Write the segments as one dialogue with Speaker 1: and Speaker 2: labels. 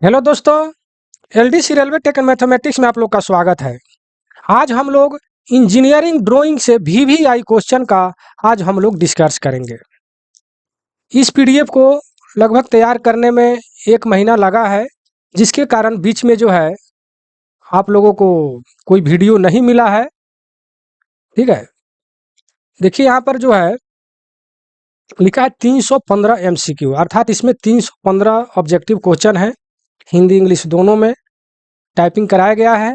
Speaker 1: Hello दोस्तों, LDC railway tech and mathematics में आप लोग का स्वागत है। आज हम लोग इंजीनियरिंग ड्राइंग से वीवीआई क्वेश्चन का आज हम लोग डिस्कस करेंगे। इस पीडीएफ को लगभग तैयार करने में 1 महीना लगा है, जिसके कारण बीच में जो है आप लोगों को कोई वीडियो नहीं मिला है। ठीक है, देखिए यहाँ पर जो है लिखा है 315 एमसीक्यू, अर्थात इसमें 315 ऑब्जेक्टिव क्वेश्चन है। हिंदी इंग्लिश दोनों में टाइपिंग कराया गया है।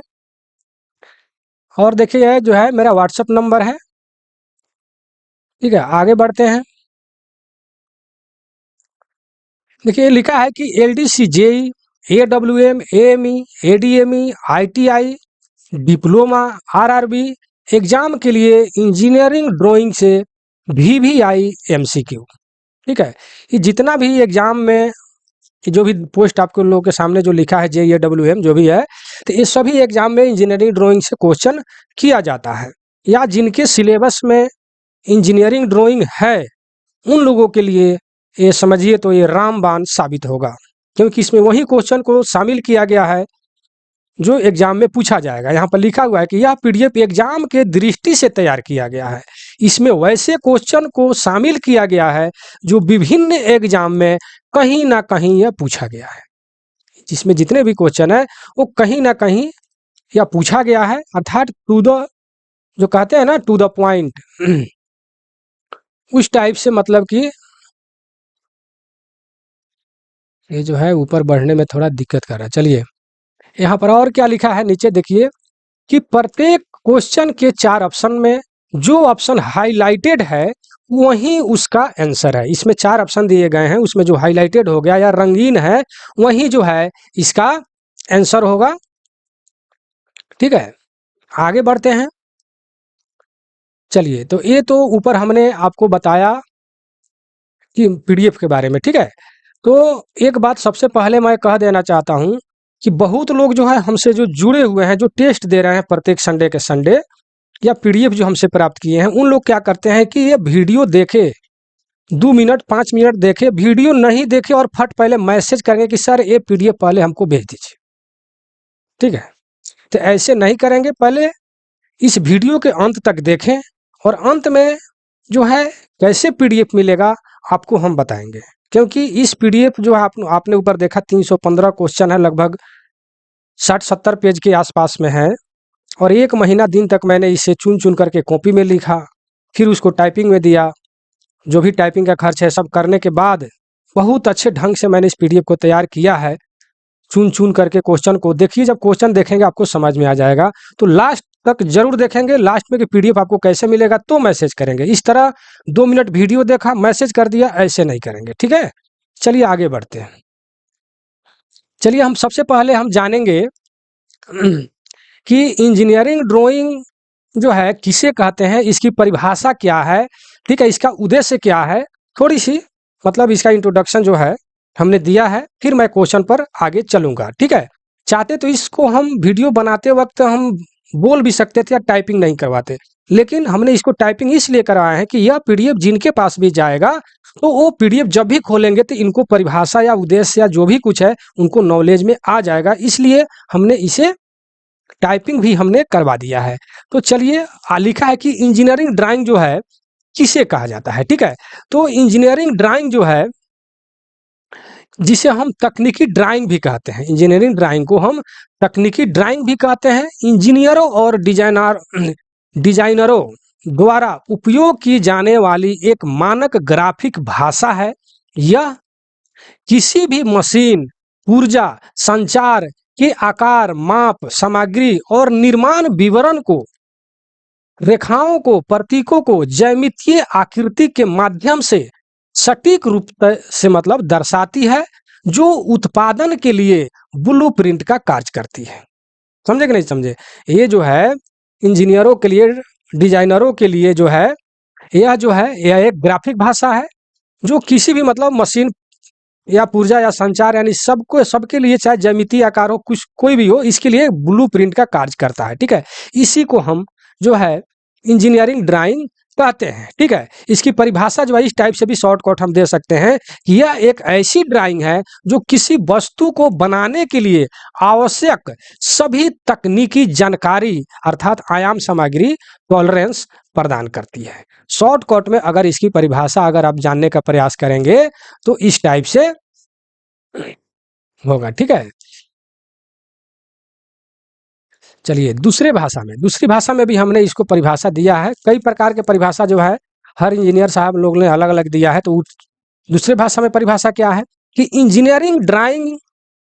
Speaker 1: और देखिए यह जो है मेरा व्हाट्सएप नंबर है। ठीक है, आगे बढ़ते हैं। देखिए लिखा है कि LDC JE, AWM, AME, ADME, ITI, diploma, RRB exam के लिए इंजीनियरिंग ड्राइंग से वीवीआई एमसीक्यू। ठीक है, ये जितना भी एग्जाम में जो भी पोस्ट आपको लोगों के सामने जो लिखा है जेई, एडब्ल्यूएम जो भी है, तो ये सभी एग्जाम में इंजीनियरिंग ड्राइंग से क्वेश्चन किया जाता है, या जिनके सिलेबस में इंजीनियरिंग ड्राइंग है उन लोगों के लिए ये समझिए तो ये रामबाण साबित होगा, क्योंकि इसमें वही क्वेश्चन को शामिल किया गया है जो एग्जाम में पूछा जाएगा। यहाँ पर लिखा हुआ है कि यह पीडीएफ एग्जाम के दृष्टि से तैयार किया गया है। इसमें वैसे क्वेश्चन को शामिल किया गया है जो विभिन्न एग्जाम में कहीं ना कहीं यह पूछा गया है। जिसमें जितने भी क्वेश्चन है वो कहीं ना कहीं यह पूछा गया है, अर्थात टू द, जो कहते हैं ना टू द पॉइंट, उस टाइप से, मतलब कि ये जो है ऊपर बढ़ने में थोड़ा दिक्कत कर रहा है। चलिए यहाँ पर और क्या लिखा है नीचे देखिए कि प्रत्येक क्वेश्चन के 4 ऑप्शन में जो ऑप्शन हाईलाइटेड है वही उसका आंसर है। इसमें 4 ऑप्शन दिए गए हैं, उसमें जो हाईलाइटेड हो गया या रंगीन है वही जो है इसका आंसर होगा। ठीक है, आगे बढ़ते हैं। चलिए, तो ये तो ऊपर हमने आपको बताया कि पीडीएफ के बारे में। ठीक है, तो एक बात सबसे पहले मैं कह देना चाहता हूं कि बहुत लोग जो है हमसे जो जुड़े हुए हैं, जो टेस्ट दे रहे हैं प्रत्येक संडे के संडे, या पीडीएफ जो हमसे प्राप्त किए हैं, उन लोग क्या करते हैं कि ये वीडियो देखे, 2 मिनट 5 मिनट देखे, वीडियो नहीं देखे और फट पहले मैसेज करेंगे कि सर ये पीडीएफ पहले हमको भेज दीजिए। ठीक है, तो ऐसे नहीं करेंगे। पहले इस वीडियो के अंत तक देखें और अंत में जो है कैसे पीडीएफ मिलेगा आपको हम बताएंगे। क्योंकि इस पीडीएफ जो आपने ऊपर देखा 315 क्वेश्चन है, लगभग 60-70 पेज के आसपास में है, और 1 महीना दिन तक मैंने इसे चुन चुन करके कॉपी में लिखा, फिर उसको टाइपिंग में दिया। जो भी टाइपिंग का खर्च है सब करने के बाद बहुत अच्छे ढंग से मैंने इस पीडीएफ को तैयार किया है, चुन चुन करके क्वेश्चन को। देखिए जब क्वेश्चन देखेंगे आपको समझ में आ जाएगा, तो लास्ट तक जरूर देखेंगे। लास्ट में कि पीडीएफ आपको कैसे मिलेगा तो मैसेज करेंगे। इस तरह 2 मिनट वीडियो देखा मैसेज कर दिया, ऐसे नहीं करेंगे। ठीक है, चलिए आगे बढ़ते हैं। चलिए हम सबसे पहले हम जानेंगे कि इंजीनियरिंग ड्राइंग जो है किसे कहते हैं, इसकी परिभाषा क्या है। ठीक है, इसका उद्देश्य क्या है, थोड़ी सी मतलब इसका इंट्रोडक्शन जो है हमने दिया है, फिर मैं क्वेश्चन पर आगे चलूंगा। ठीक है, चाहते तो इसको हम वीडियो बनाते वक्त हम बोल भी सकते थे या टाइपिंग नहीं करवाते, लेकिन हमने इसको टाइपिंग इसलिए कराया है कि यह पीडीएफ जिनके पास भी जाएगा तो वो पीडीएफ जब भी खोलेंगे तो इनको परिभाषा या उद्देश्य या जो भी कुछ है उनको नॉलेज में आ जाएगा, इसलिए हमने इसे टाइपिंग भी हमने करवा दिया है। तो चलिए, लिखा है कि इंजीनियरिंग ड्राइंग जो है किसे कहा जाता है। ठीक है, तो इंजीनियरिंग ड्राइंग जो है, जिसे हम तकनीकी ड्राइंग भी कहते हैं, इंजीनियरिंग ड्राइंग को हम तकनीकी ड्राइंग भी कहते हैं। इंजीनियरों और डिजाइनरों द्वारा उपयोग की जाने वाली एक मानक ग्राफिक भाषा है। यह किसी भी मशीन, ऊर्जा, संचार के आकार, माप, सामग्री और निर्माण विवरण को, रेखाओं को, प्रतीकों को ज्यामितीय आकृति के माध्यम से सटीक रूप से मतलब दर्शाती है, जो उत्पादन के लिए ब्लूप्रिंट का कार्य करती है। समझे कि नहीं समझे? ये जो है इंजीनियरों के लिए, डिजाइनरों के लिए जो है, यह जो है यह एक ग्राफिक भाषा है जो किसी भी मतलब मशीन या पुर्जा या संचार यानी सबको, सबके लिए, चाहे ज्यामितीय आकार हो, कुछ कोई भी हो, इसके लिए ब्लूप्रिंट का कार्य करता है। ठीक है, इसी को हम जो है इंजीनियरिंग ड्राइंग कहते हैं, ठीक है। इसकी परिभाषा जो है इस टाइप से भी शॉर्टकट हम दे सकते हैं कि यह एक ऐसी ड्राइंग है जो किसी वस्तु को बनाने के लिए आवश्यक सभी तकनीकी जानकारी अर्थात आयाम सामग्री टॉलरेंस प्रदान करती है। शॉर्टकट में अगर इसकी परिभाषा अगर आप जानने का प्रयास करेंगे तो इस टाइप से होगा, ठीक है। चलिए दूसरी भाषा में भी हमने इसको परिभाषा दिया है। कई प्रकार के परिभाषा जो है हर इंजीनियर साहब लोग ने अलग अलग दिया है। तो दूसरे भाषा में परिभाषा क्या है कि इंजीनियरिंग ड्राइंग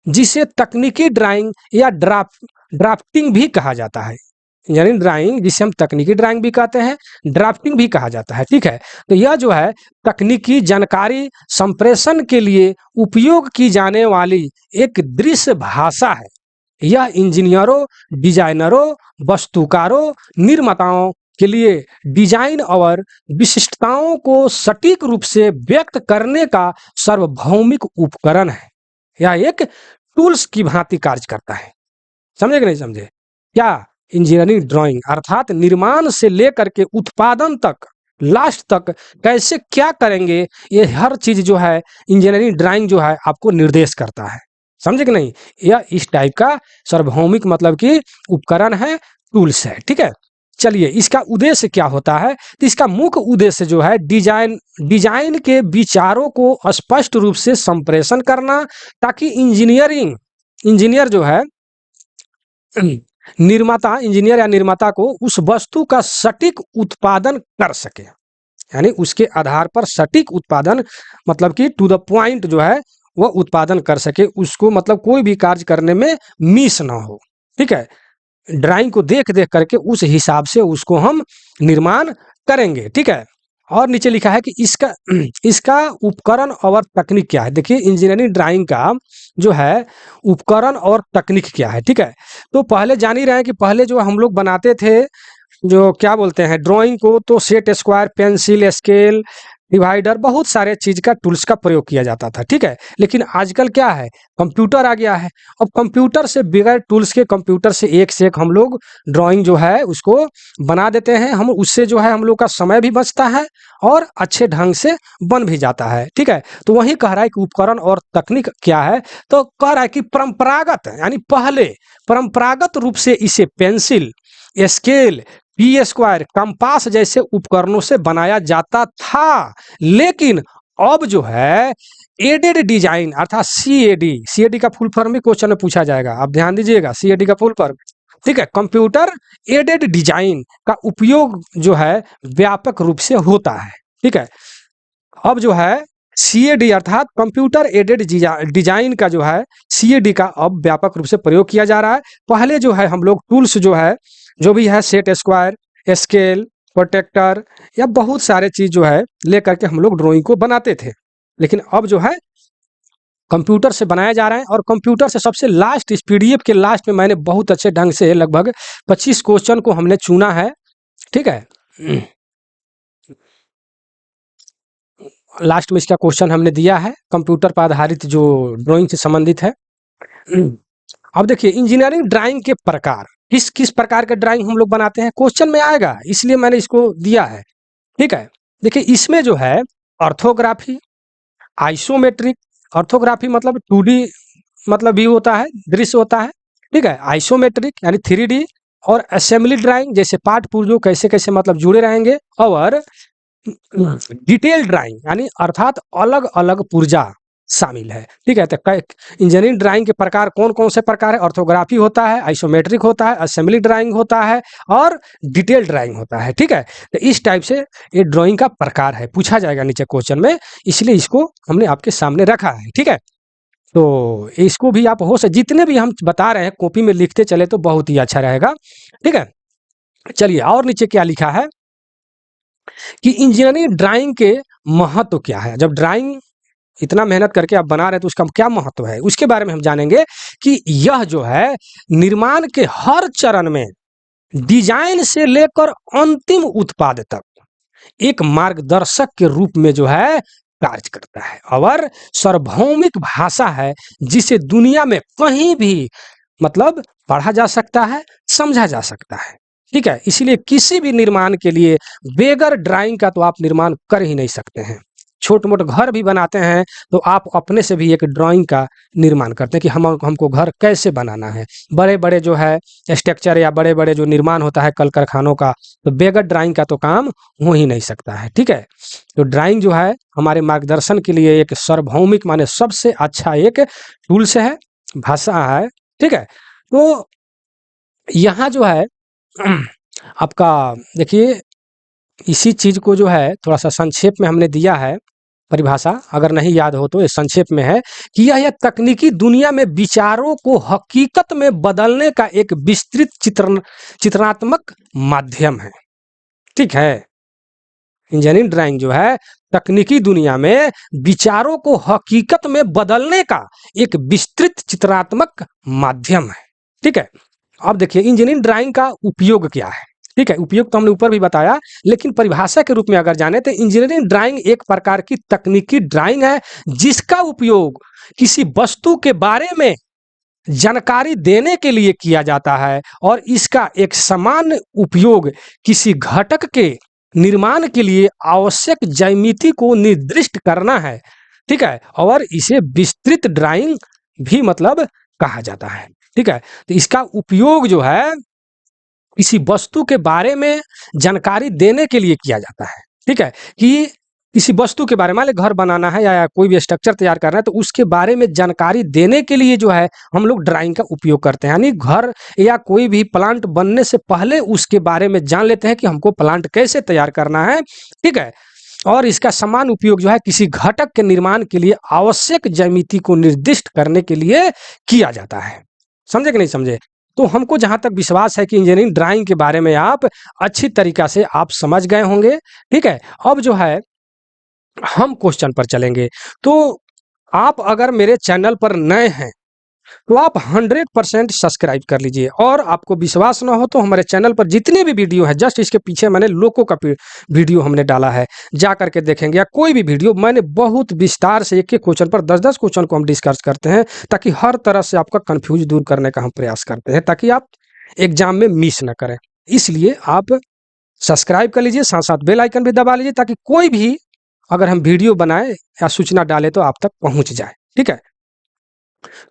Speaker 1: जिसे तकनीकी ड्राइंग या ड्राफ्टिंग भी कहा जाता है। इंजीनियरिंग ड्राइंग जिसे हम तकनीकी ड्राइंग भी कहते हैं, ड्राफ्टिंग भी कहा जाता है, ठीक है। तो यह जो है तकनीकी जानकारी संप्रेषण के लिए उपयोग की जाने वाली एक दृश्य भाषा है। यह इंजीनियरों, डिजाइनरों, वस्तुकारों, निर्माताओं के लिए डिजाइन और विशिष्टताओं को सटीक रूप से व्यक्त करने का सार्वभौमिक उपकरण है। यह एक टूल्स की भांति कार्य करता है। समझे कि नहीं समझे? क्या इंजीनियरिंग ड्राइंग अर्थात निर्माण से लेकर के उत्पादन तक, लास्ट तक कैसे क्या करेंगे, ये हर चीज जो है इंजीनियरिंग ड्राइंग जो है आपको निर्देश करता है। समझे कि नहीं? यह इस टाइप का सार्वभौमिक मतलब कि उपकरण है, टूल्स है, ठीक है। चलिए इसका उद्देश्य क्या होता है? तो इसका मुख्य उद्देश्य जो है डिजाइन के विचारों को स्पष्ट रूप से संप्रेषण करना, ताकि इंजीनियर जो है इंजीनियर या निर्माता को उस वस्तु का सटीक उत्पादन कर सके। यानी उसके आधार पर सटीक उत्पादन मतलब कि टू द पॉइंट जो है वो उत्पादन कर सके, उसको मतलब कोई भी कार्य करने में मिस ना हो, ठीक है। ड्राइंग को देख देख करके उस हिसाब से उसको हम निर्माण करेंगे, ठीक है। और नीचे लिखा है कि इसका उपकरण और तकनीक क्या है। देखिए इंजीनियरिंग ड्राइंग का जो है उपकरण और तकनीक क्या है, ठीक है। तो पहले जान ही रहे हैं कि पहले जो हम लोग बनाते थे जो क्या बोलते हैं ड्राइंग को, तो set square, pencil, scale, divider, बहुत सारे चीज का टूल्स का प्रयोग किया जाता था, ठीक है। लेकिन आजकल क्या है, कंप्यूटर आ गया है। अब कंप्यूटर से बगैर टूल्स के, कंप्यूटर से एक हम लोग ड्राइंग जो है उसको बना देते हैं। हम उससे जो है हम लोग का समय भी बचता है और अच्छे ढंग से बन भी जाता है, ठीक है। तो वही कह रहा है कि उपकरण और तकनीक क्या है, तो कह रहा है कि परंपरागत यानी पहले परंपरागत रूप से इसे pencil, scale, P square, compass जैसे उपकरणों से बनाया जाता था। लेकिन अब जो है एडेड डिजाइन अर्थात सीएडी का फुल फॉर्म भी क्वेश्चन में पूछा जाएगा, आप ध्यान दीजिएगा, सीएडी का फुल फॉर्म, ठीक है। कंप्यूटर एडेड डिजाइन का उपयोग जो है व्यापक रूप से होता है, ठीक है। अब जो है सीएडी अर्थात कंप्यूटर एडेड डिजाइन का जो है सीएडी का अब व्यापक रूप से प्रयोग किया जा रहा है। पहले जो है हम लोग टूल्स जो है जो भी है सेट स्क्वायर, स्केल, प्रोटेक्टर या बहुत सारे चीज जो है लेकर के हम लोग ड्राइंग को बनाते थे। लेकिन अब जो है कंप्यूटर से बनाया जा रहा है। और कंप्यूटर से सबसे लास्ट इस पीडीएफ के लास्ट में मैंने बहुत अच्छे ढंग से लगभग 25 क्वेश्चन को हमने चुना है, ठीक है। लास्ट में इसका क्वेश्चन हमने दिया है कंप्यूटर पर आधारित जो ड्राइंग से संबंधित है। अब देखिए इंजीनियरिंग ड्राइंग के प्रकार, किस किस प्रकार के ड्राइंग हम लोग बनाते हैं, क्वेश्चन में आएगा, इसलिए मैंने इसको दिया है, ठीक है। देखिए इसमें जो है ऑर्थोग्राफी, आइसोमेट्रिक, ऑर्थोग्राफी मतलब 2D मतलब व्यू होता है, दृश्य होता है, ठीक है। आइसोमेट्रिक यानी 3D, और असेंबली ड्राइंग जैसे पार्ट पुर्जों कैसे कैसे मतलब जुड़े रहेंगे, और डिटेल ड्राइंग यानी अर्थात अलग अलग पुर्जा शामिल है, ठीक है। तो इंजीनियरिंग ड्राइंग के प्रकार कौन कौन से प्रकार है, ऑर्थोग्राफी होता है, आइसोमेट्रिक होता है, असेंबली ड्राइंग होता है और डिटेल ड्राइंग होता है, ठीक है। तो इस टाइप से ये ड्राइंग का प्रकार है, पूछा जाएगा नीचे क्वेश्चन में, इसलिए इसको हमने आपके सामने रखा है, ठीक है। तो इसको भी आप हो से जितने भी हम बता रहे हैं कॉपी में लिखते चले तो बहुत ही अच्छा रहेगा, ठीक है। चलिए और नीचे क्या लिखा है कि इंजीनियरिंग ड्राइंग के महत्व क्या है। जब ड्राइंग इतना मेहनत करके आप बना रहे हैं तो उसका क्या महत्व है, उसके बारे में हम जानेंगे कि यह जो है निर्माण के हर चरण में डिजाइन से लेकर अंतिम उत्पाद तक एक मार्गदर्शक के रूप में जो है कार्य करता है और सार्वभौमिक भाषा है जिसे दुनिया में कहीं भी मतलब पढ़ा जा सकता है, समझा जा सकता है। ठीक है? इसीलिए किसी भी निर्माण के लिए बेगर ड्राइंग का तो आप निर्माण कर ही नहीं सकते हैं। छोटे-मोटे घर भी बनाते हैं, तो आप अपने से भी एक ड्राइंग का निर्माण करते हैं कि हमको घर कैसे बनाना है। बड़े-बड़े जो है स्ट्रक्चर या बड़े-बड़े जो निर्माण होता है कल कारखानों का, तो बेगर ड्राइंग का तो काम हो ही नहीं सकता है, ठीक है? तो ड्राइंग जो है हमारे मार्गदर्शन के लिए एक सार्वभौमिक माने सबसे अच्छा एक टूल्स है, भाषा है, ठीक है? तो यहाँ जो है आपका देखिए इसी चीज़ को जो है थोड़ा-सा संक्षेप में हमने दिया है परिभाषा, अगर नहीं याद हो तो ये संक्षेप में है कि यह तकनीकी दुनिया में विचारों को हकीकत में बदलने का एक विस्तृत चित्रणात्मक माध्यम है, ठीक है? इंजीनियरिंग ड्राइंग जो है तकनीकी दुनिया में विचारों को हकीकत में बदलने का एक विस्तृत चित्रात्मक माध्यम है, ठीक है? अब देखिए इंजीनियरिंग ड्राइंग का उपयोग क्या है, ठीक है? उपयोग तो हमने ऊपर भी बताया, लेकिन परिभाषा के रूप में अगर जाने तो इंजीनियरिंग ड्राइंग एक प्रकार की तकनीकी ड्राइंग है, जिसका उपयोग किसी वस्तु के बारे में जानकारी देने के लिए किया जाता है और इसका एक समान उपयोग किसी घटक के निर्माण के लिए आवश्यक ज्यामिति को निर्दिष्ट करना है, ठीक है? और इसे विस्तृत ड्राइंग भी मतलब कहा जाता है, ठीक है? तो इसका उपयोग जो है किसी वस्तु के बारे में जानकारी देने के लिए किया जाता है, ठीक है? कि किसी वस्तु के बारे में मान लें घर बनाना है या कोई भी स्ट्रक्चर तैयार करना है तो उसके बारे में जानकारी देने के लिए जो है हम लोग ड्राइंग का उपयोग करते हैं। यानी घर या कोई भी प्लांट बनने से पहले उसके बारे में जान लेते हैं कि हमको प्लांट कैसे तैयार करना है, ठीक है? और इसका समान उपयोग जो है किसी घटक के निर्माण के लिए आवश्यक ज्यामिति को निर्दिष्ट करने के लिए किया जाता है। समझे कि नहीं समझे? तो हमको जहाँ तक विश्वास है कि इंजीनियरिंग ड्राइंग के बारे में आप अच्छी तरीक़ा से आप समझ गए होंगे, ठीक है? अब जो है हम क्वेश्चन पर चलेंगे। तो आप अगर मेरे चैनल पर नए हैं, तो आप 100% सब्सक्राइब कर लीजिए और आपको विश्वास ना हो तो हमारे चैनल पर जितने भी वीडियो हैं जस्ट इसके पीछे मैंने लोको का वीडियो हमने डाला है, जा करके देखेंगे या कोई भी वीडियो मैंने बहुत विस्तार से एक-एक क्वेश्चन पर 10-10 क्वेश्चन को हम डिस्कस करते हैं, ताकि हर तरह से आपका कन्फ्यूज़ दूर करने का हम प्रयास करते हैं, ताकि आप एग्ज़ाम में मिस ना करें। इसलिए आप सब्सक्राइब कर लीजिए, साथ-साथ बेल आइकन भी दबा लीजिए ताकि कोई भी अगर हम वीडियो बनाएँ या सूचना डालें तो आप तक पहुँच जाए, ठीक है?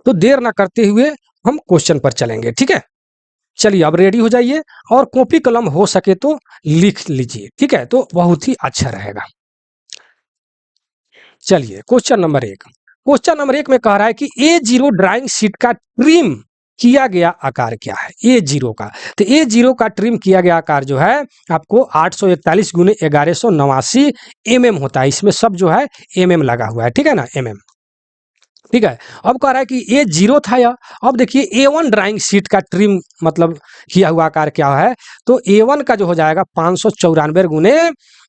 Speaker 1: तो देर ना करते हुए हम क्वेश्चन पर चलेंगे, ठीक है? चलिए अब रेडी हो जाइए और कॉपी कलम हो सके तो लिख लीजिए, ठीक है? तो बहुत ही अच्छा रहेगा। चलिए क्वेश्चन नंबर 1। क्वेश्चन नंबर 1 में कह रहा है कि A0 ड्राइंग शीट का ट्रिम किया गया आकार क्या है? A0 का। तो A0 का ट्रिम किया गया आकार जो है आपको 841 गुने 1189 mm होता है। इसमें सब जो है mm लगा हुआ है, ठीक है ना? mm, ठीक है? अब कह रहा है कि A0 था यह। अब देखिए A1 ड्राइंग शीट का ट्रिम मतलब किया हुआ आकार क्या है? तो A1 का जो हो जाएगा 594 गुने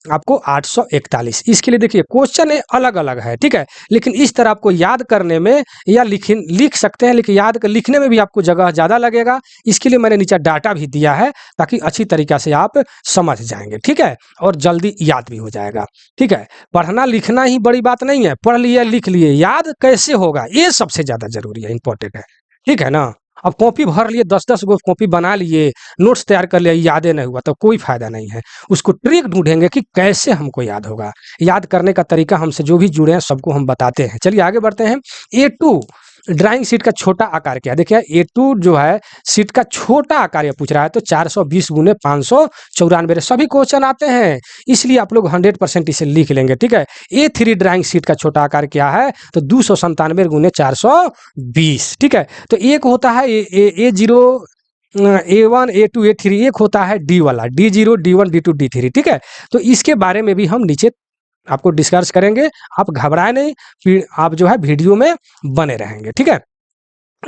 Speaker 1: आपको 841। इसके लिए देखिए क्वेश्चन अलग-अलग है, ठीक है? लेकिन इस तरह आपको याद करने में या लिख सकते हैं, लेकिन लिखने में भी आपको जगह ज़्यादा लगेगा। इसके लिए मैंने नीचे डाटा भी दिया है ताकि अच्छी तरीक़ा से आप समझ जाएँगे, ठीक है? और जल्दी याद भी हो जाएगा, ठीक है? पढ़ना लिखना ही बड़ी बात नहीं है, पढ़ लिए लिख लिए, याद कैसे होगा ये सबसे ज़्यादा ज़रूरी है, इम्पोर्टेंट है, ठीक है ना? अब कॉपी भर लिए 10-10 गो कॉपी बना लिए, नोट्स तैयार कर लिया, यादें नहीं हुआ तो कोई फ़ायदा नहीं है। उसको ट्रिक ढूँढेंगे कि कैसे हमको याद होगा। याद करने का तरीका हमसे जो भी जुड़े हैं सबको हम बताते हैं। चलिए आगे बढ़ते हैं। A2 ड्राइंग शीट का छोटा आकार क्या है? देखिए A2 जो है शीट का छोटा आकार ये पूछ रहा है तो 420 गुने 594 सभी क्वेश्चन आते हैं, इसलिए आप लोग 100% इसे लिख लेंगे, ठीक है? A3 ड्राइंग शीट का छोटा आकार क्या है? तो 297 गुने 420, ठीक है? तो एक होता है A0 A1 A2 A3, एक होता है D वाला D0 D1 D2 D3, ठीक है? तो इसके बारे में भी हम नीचे आपको डिस्कस करेंगे। आप घबराएं नहीं, फिर आप जो है वीडियो में बने रहेंगे, ठीक है?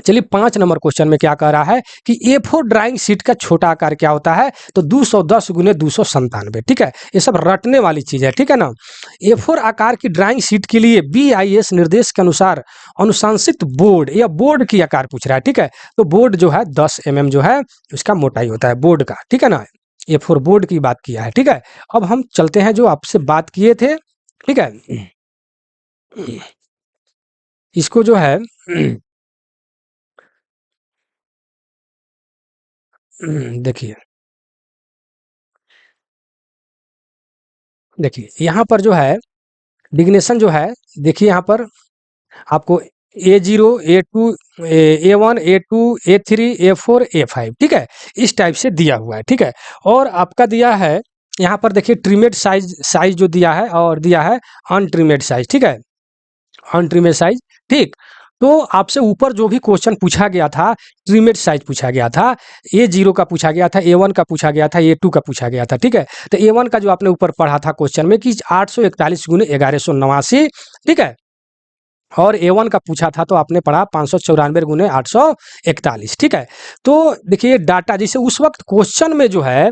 Speaker 1: चलिए 5 नंबर क्वेश्चन में क्या कह रहा है कि A4 ड्राइंग शीट का छोटा आकार क्या होता है? तो 210 गुने 297, ठीक है? ये सब रटने वाली चीज़ है, ठीक है ना? A4 आकार की ड्राइंग शीट के लिए BIS निर्देश के अनुसार अनुशंसित बोर्ड या बोर्ड की आकार पूछ रहा है, ठीक है? तो बोर्ड जो है 10 जो है उसका मोटाई होता है बोर्ड का, ठीक है ना? A4 बोर्ड की बात किया है, ठीक है? अब हम चलते हैं जो आपसे बात किए थे, ठीक है? इसको जो है देखिए देखिए यहाँ पर जो है डिग्नेशन जो है, देखिए यहाँ पर आपको A0, A2, A1, A2, A3, A4, A5, ठीक है, इस टाइप से दिया हुआ है, ठीक है। और आपका दिया है यहाँ पर देखिए ट्रिमेड साइज साइज जो दिया है, और दिया है अनट्रिमेड साइज, ठीक है, अनट्रिमेड साइज, ठीक। तो आपसे ऊपर जो भी क्वेश्चन पूछा गया था, ट्रिमेड साइज पूछा गया था, A0 का पूछा गया था, A1 का पूछा गया था, A2 का पूछा गया था, ठीक है। तो A1 का जो आपने ऊपर पढ़ा था क्वेश्चन में कि 841 गुने 1189, ठीक है, और A1 का पूछा था तो आपने पढ़ा 594 गुने 841, ठीक है। तो देखिए डाटा जैसे उस वक्त क्वेश्चन में जो है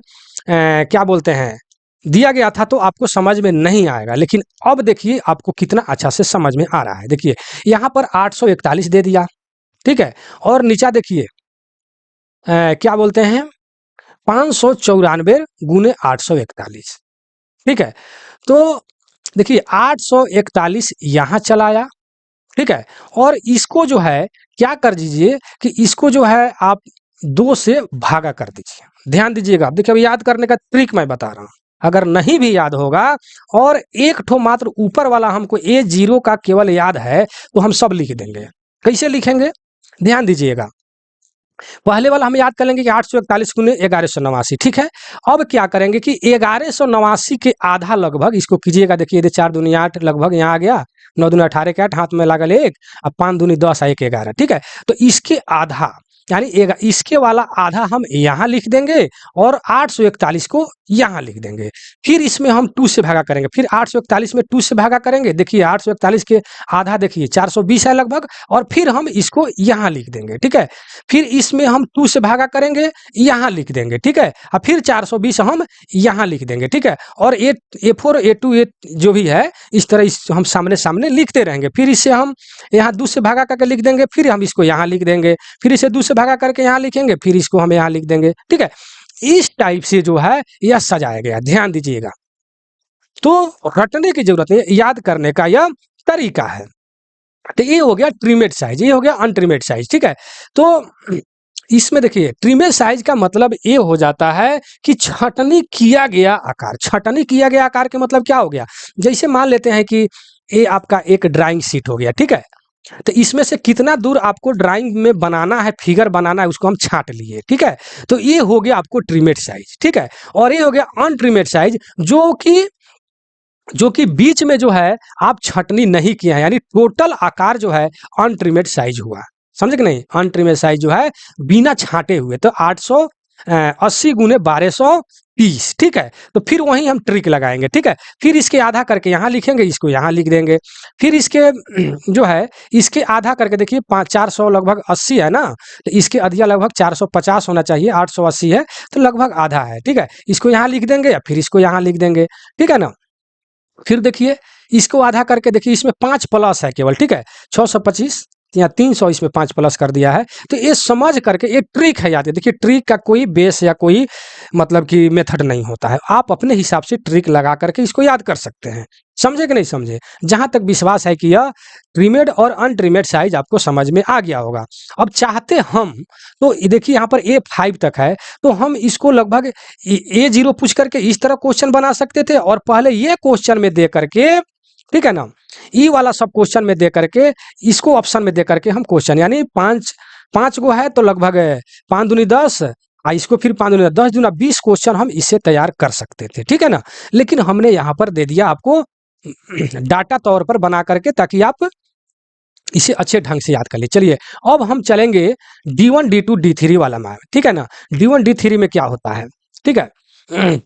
Speaker 1: क्या बोलते हैं दिया गया था तो आपको समझ में नहीं आएगा, लेकिन अब देखिए आपको कितना अच्छा से समझ में आ रहा है। देखिए यहाँ पर 841 दे दिया, ठीक है, और नीचा देखिए क्या बोलते हैं 594 गुने 841, ठीक है। तो देखिए 841 यहाँ चला आया, ठीक है, और इसको जो है क्या कर दीजिए कि इसको जो है आप 2 से भागा कर दीजिए। ध्यान दीजिएगा, अब देखिए अब याद करने का ट्रिक मैं बता रहा हूँ, अगर नहीं भी याद होगा और एक ठो मात्र ऊपर वाला हमको A0 का केवल याद है तो हम सब लिख देंगे। कैसे लिखेंगे, ध्यान दीजिएगा। पहले वाला हम याद कर लेंगे कि 841 गुने 1189, ठीक है। अब क्या करेंगे कि 1189 के आधा लगभग इसको कीजिएगा, देखिए ये 4 दूनी 8 लगभग यहाँ आ गया, 9 दूनी 18 के 8 हाथ में लागल 1, अब 5 दूनी 10 1 11, ठीक है। तो इसके आधा यानी इसके वाला आधा हम यहाँ लिख देंगे और 841 को यहाँ लिख देंगे। फिर इसमें हम 2 से भागा करेंगे, फिर 841 में 2 से भागा करेंगे, देखिए 841 के आधा देखिए 420 है लगभग, और फिर हम इसको यहाँ लिख देंगे, ठीक है। फिर इसमें हम 2 से भागा करेंगे, यहाँ लिख देंगे, ठीक है, और फिर 420 हम यहाँ लिख देंगे, ठीक है। और A4 A2 A जो भी है इस तरह हम सामने सामने लिखते रहेंगे। फिर इससे हम यहाँ 2 से भागा करके लिख देंगे, फिर हम इसको यहाँ लिख देंगे, फिर इसे 2 से भागा करके यहाँ लिखेंगे, फिर इसको हम यहाँ लिख देंगे, ठीक है। इस टाइप से जो है यह सजाया गया, ध्यान दीजिएगा। तो रटने की जरूरत नहीं, याद करने का यह तरीका है। तो ये हो गया ट्रिमेड साइज, ये हो गया अनट्रिमेड साइज, ठीक है। तो इसमें देखिए ट्रिमेड साइज का मतलब ये हो जाता है कि छटनी किया गया आकार। छटनी किया गया आकार के मतलब क्या हो गया, जैसे मान लेते हैं कि ये आपका एक ड्राइंग शीट हो गया, ठीक है। तो इसमें से कितना दूर आपको ड्राइंग में बनाना है, फिगर बनाना है, उसको हम छांट लिए, ठीक है। तो ये हो गया आपको ट्रिमेड साइज, ठीक है। और ये हो गया अनट्रिमेड साइज, जो कि बीच में जो है आप छटनी नहीं किए हैं, यानी टोटल आकार जो है अनट्रिमेड साइज हुआ। समझे कि नहीं, अनट्रिमेड साइज जो है बिना छांटे हुए, तो 880 गुने 1230, ठीक है। तो फिर वहीं हम ट्रिक लगाएंगे, ठीक है। फिर इसके आधा करके यहाँ लिखेंगे, इसको यहाँ लिख देंगे। फिर इसके जो है इसके आधा करके देखिए 400 लगभग 80 है ना, तो इसके अधिया लगभग 450 होना चाहिए, 880 है तो लगभग आधा है, ठीक है। इसको यहाँ लिख देंगे या फिर इसको यहाँ लिख देंगे, ठीक है ना। फिर देखिए इसको आधा करके देखिए इसमें 5 प्लस है केवल, ठीक है, 625 या 300 इसमें 5 प्लस कर दिया है। तो ये समझ करके ये ट्रिक है, याद है, देखिए ट्रिक का कोई बेस या कोई मतलब कि मेथड नहीं होता है, आप अपने हिसाब से ट्रिक लगा करके इसको याद कर सकते हैं। समझे कि नहीं समझे, जहां तक विश्वास है कि यह ट्रिमेड और अनट्रिमेड साइज आपको समझ में आ गया होगा। अब चाहते हम तो देखिए यहाँ पर A5 तक है, तो हम इसको लगभग A0 पूछ करके इस तरह क्वेश्चन बना सकते थे, और पहले ये क्वेश्चन में दे करके, ठीक है ना, ई वाला सब क्वेश्चन में दे करके इसको ऑप्शन में दे करके हम क्वेश्चन यानी 5 गो है तो लगभग 5 दूनी 10, इसको फिर 5 दूनी 10 दूना 20 क्वेश्चन हम इससे तैयार कर सकते थे, ठीक है ना। लेकिन हमने यहाँ पर दे दिया आपको डाटा तौर पर बना करके, ताकि आप इसे अच्छे ढंग से याद कर लिए। चलिए अब हम चलेंगे D1 D2 D3 वाला में, ठीक है ना। D1 D3 में क्या होता है, ठीक है।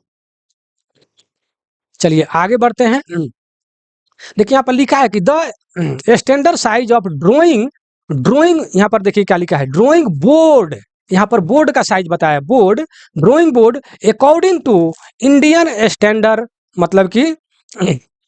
Speaker 1: चलिए आगे बढ़ते हैं। देखिए यहाँ पर लिखा है कि the standard size of drawing, drawing यहाँ पर देखिए क्या लिखा है, ड्राइंग बोर्ड, यहाँ पर बोर्ड का साइज बताया, board, drawing board according to Indian standard, मतलब कि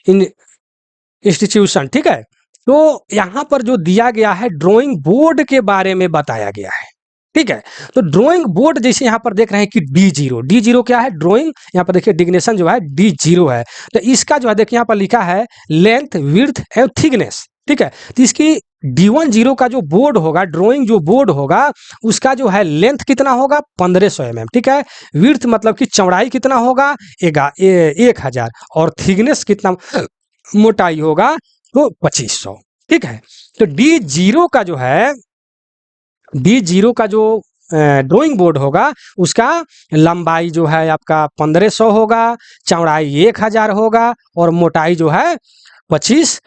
Speaker 1: इंस्टीट्यूशन, ठीक है। तो यहाँ पर जो दिया गया है ड्राइंग बोर्ड के बारे में बताया गया है, ठीक है। तो ड्राइंग बोर्ड जैसे यहाँ पर देख रहे हैं कि D0 क्या है, ड्राइंग, यहाँ पर देखिए डिग्नेशन जो है D0 है। तो इसका जो है देखिए यहाँ पर लिखा है लेंथ विड्थ एंड थिकनेस, ठीक है। तो इसकी D10 का जो बोर्ड होगा, ड्राइंग जो बोर्ड होगा, उसका जो है लेंथ कितना होगा 1500 mm, ठीक है। विड्थ मतलब कि चौड़ाई कितना होगा 1000, और थिकनेस कितना मोटाई होगा तो 2500, ठीक है। तो D0 का जो ड्राइंग बोर्ड होगा, उसका लंबाई जो है आपका 1500 होगा, चौड़ाई 1000 होगा, और मोटाई जो है 25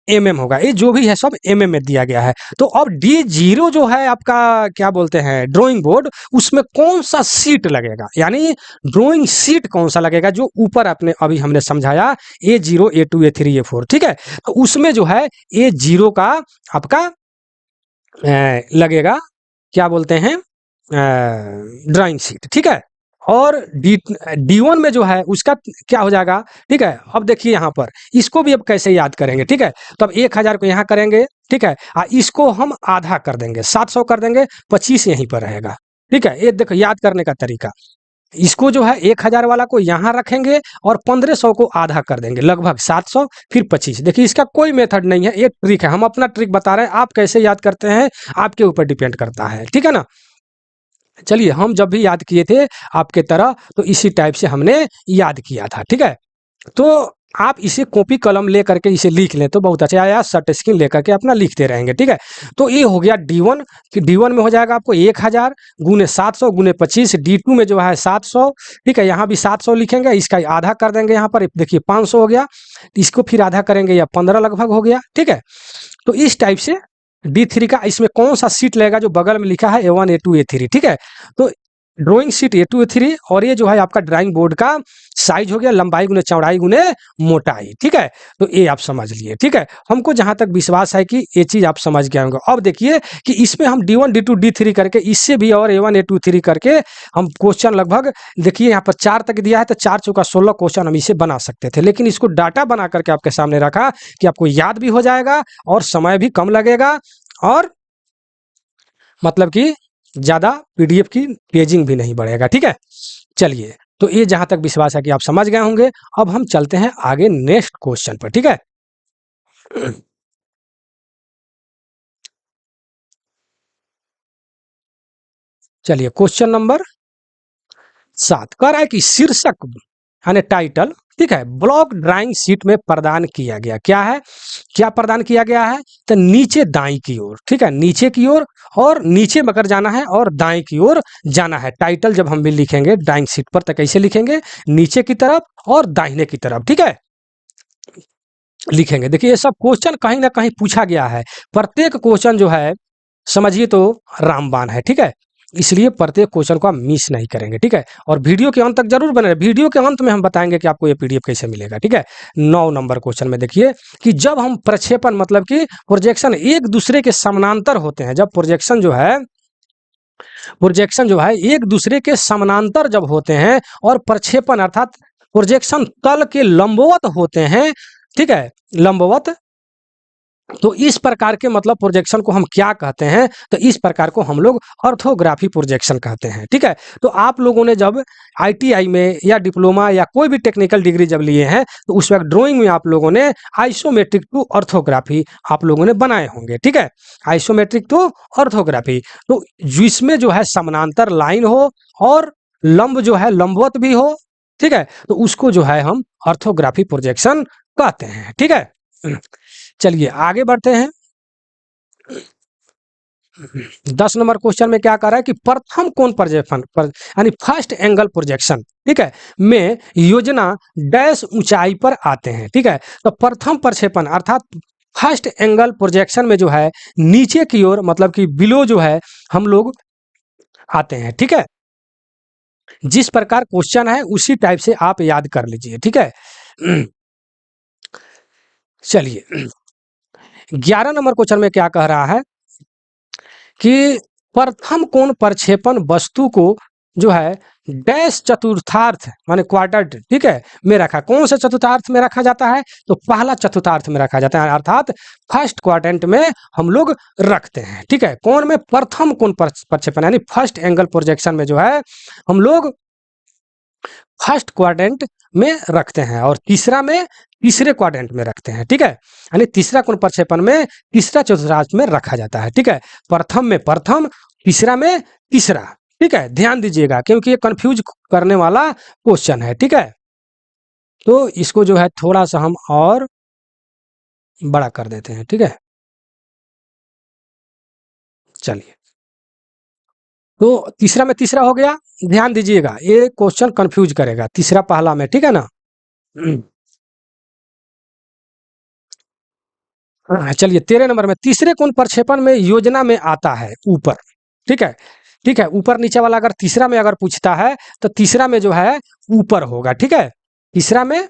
Speaker 1: होगा। ये जो भी है सब में दिया गया है। तो अब D0 जो है आपका क्या बोलते हैं ड्राइंग बोर्ड, उसमें कौन सा सीट लगेगा, यानी ड्राइंग सीट कौन सा लगेगा, जो ऊपर आपने अभी हमने समझाया A0 A2 A3 A4, ठीक है। तो उसमें जो है A0 का आपका लगेगा क्या बोलते हैं ड्राइंग सीट, ठीक है। और D1 में जो है उसका क्या हो जाएगा, ठीक है। अब देखिए यहाँ पर इसको भी अब कैसे याद करेंगे, ठीक है। तो अब 1000 को यहाँ करेंगे, ठीक है। इसको हम आधा कर देंगे, 700 कर देंगे, 25 यहीं पर रहेगा, ठीक है। ये देखो याद करने का तरीका, इसको जो है 1000 वाला को यहाँ रखेंगे और 1500 को आधा कर देंगे, लगभग 700, फिर 25। देखिए इसका कोई मेथड नहीं है, ये ट्रिक है, हम अपना ट्रिक बता रहे हैं, आप कैसे याद करते हैं आपके ऊपर डिपेंड करता है, ठीक है ना। चलिए हम जब भी याद किए थे आपके तरह, तो इसी टाइप से हमने याद किया था, ठीक है। तो आप इसे कॉपी कलम लेकर के इसे लिख लें तो बहुत अच्छा, या शॉर्ट स्क्रीन लेकर के अपना लिखते रहेंगे, ठीक है। तो ये हो गया D1, कि D1 में हो जाएगा आपको 1000 गुने 700 गुने 25। D2 में जो है 700, ठीक है, यहाँ भी 700 लिखेंगे, इसका आधा कर देंगे, यहाँ पर देखिए 500 हो गया, इसको फिर आधा करेंगे, या 15 लगभग हो गया, ठीक है। तो इस टाइप से D3 का इसमें कौन सा सीट लगेगा, जो बगल में लिखा है A1 A2 A3, ठीक है। तो ड्राइंग सीट A2 A3, और ये जो है आपका ड्राइंग बोर्ड का साइज हो गया लंबाई गुने चौड़ाई गुने मोटाई, ठीक है। तो ये आप समझ लिए, ठीक है। हमको जहां तक विश्वास है कि ये चीज आप समझ गए होंगे। अब देखिए कि इसमें हम D1 D2 D3 करके, इससे भी और A1 A2 3 करके हम क्वेश्चन लगभग, देखिए यहाँ पर 4 तक दिया है, तो 4 चौका 16 क्वेश्चन हम इसे बना सकते थे, लेकिन इसको डाटा बना करके आपके सामने रखा कि आपको याद भी हो जाएगा और समय भी कम लगेगा, और मतलब कि ज्यादा पीडीएफ की पेजिंग भी नहीं बढ़ेगा, ठीक है। चलिए, तो ये जहां तक विश्वास है कि आप समझ गए होंगे। अब हम चलते हैं आगे नेक्स्ट क्वेश्चन पर, ठीक है। चलिए क्वेश्चन नंबर 7 कह रहा है कि शीर्षक यानी टाइटल, ठीक है, ब्लॉक ड्राइंग शीट में प्रदान किया गया क्या है, क्या प्रदान किया गया है, तो नीचे दाई की ओर, ठीक है, नीचे की ओर, और नीचे मकर जाना है और दाएं की ओर जाना है। टाइटल जब हम भी लिखेंगे ड्राइंग शीट पर तो कैसे लिखेंगे, नीचे की तरफ और दाहिने की तरफ, ठीक है, लिखेंगे। देखिए ये सब क्वेश्चन कहीं ना कहीं पूछा गया है, प्रत्येक क्वेश्चन जो है समझिए तो रामबाण है, ठीक है। इसलिए प्रत्येक क्वेश्चन को आप मिस नहीं करेंगे, ठीक है। और वीडियो के अंत तक जरूर बने, वीडियो के अंत में हम बताएंगे कि आपको ये पीडीएफ कैसे मिलेगा, ठीक है। 9 नंबर क्वेश्चन में देखिए कि जब हम प्रक्षेपण मतलब कि प्रोजेक्शन एक दूसरे के समानांतर होते हैं, जब प्रोजेक्शन जो है एक दूसरे के समानांतर जब होते हैं, और प्रक्षेपण अर्थात प्रोजेक्शन तल के लंबवत होते हैं, ठीक है, लंबवत, तो इस प्रकार के मतलब प्रोजेक्शन को हम क्या कहते हैं, तो इस प्रकार को हम लोग ऑर्थोग्राफी प्रोजेक्शन कहते हैं, ठीक है। तो आप लोगों ने जब आईटीआई में या डिप्लोमा या कोई भी टेक्निकल डिग्री जब लिए हैं, तो उस वक्त ड्राइंग में आप लोगों ने आइसोमेट्रिक टू ऑर्थोग्राफी आप लोगों ने बनाए होंगे, ठीक है, आइसोमेट्रिक टू ऑर्थोग्राफी। तो जिसमें जो है समानांतर लाइन हो और लंब जो है लंबवत भी हो, ठीक है, तो उसको जो है हम ऑर्थोग्राफी प्रोजेक्शन कहते हैं, ठीक है। चलिए आगे बढ़ते हैं। 10 नंबर क्वेश्चन में क्या कह रहा है कि प्रथम कोण प्रोजेक्शन पर यानी फर्स्ट एंगल प्रोजेक्शन, ठीक है, में योजना डैश ऊंचाई पर आते हैं, ठीक है। तो प्रथम प्रक्षेपण अर्थात फर्स्ट एंगल प्रोजेक्शन में जो है नीचे की ओर मतलब कि बिलो जो है हम लोग आते हैं, ठीक है। जिस प्रकार क्वेश्चन है उसी टाइप से आप याद कर लीजिए, ठीक है। चलिए 11 नंबर क्वेश्चन में क्या कह रहा है कि प्रथम कोण प्रक्षेपण वस्तु को जो है डैश चतुर्थार्थ माने क्वाड्रेंट, ठीक है, में रखा। कौन से चतुर्थार्थ में रखा जाता है, तो पहला चतुर्थार्थ में रखा जाता है, अर्थात फर्स्ट क्वाड्रेंट में हम लोग रखते हैं, ठीक है। कोण में प्रथम कोण प्रक्षेपण यानी फर्स्ट एंगल प्रोजेक्शन में जो है हम लोग फर्स्ट क्वाड्रेंट में रखते हैं और तीसरा में तीसरे क्वाड्रेंट में रखते हैं, ठीक है। यानी तीसरा कोण प्रक्षेपण में तीसरा चतुर्थांश में रखा जाता है, ठीक है। प्रथम में प्रथम, तीसरा में तीसरा, ठीक है। ध्यान दीजिएगा क्योंकि ये कंफ्यूज करने वाला क्वेश्चन है, ठीक है। तो इसको जो है थोड़ा सा हम और बड़ा कर देते हैं, ठीक है। चलिए, तो तीसरा में तीसरा हो गया। ध्यान दीजिएगा ये क्वेश्चन कंफ्यूज करेगा, तीसरा पहला में, ठीक है ना। चलिए 13 नंबर में तीसरे कोण प्रक्षेपण में योजना में आता है ऊपर, ठीक है। ठीक है, ऊपर नीचे वाला अगर तीसरा में अगर पूछता है तो तीसरा में जो है ऊपर होगा, ठीक है। तीसरा में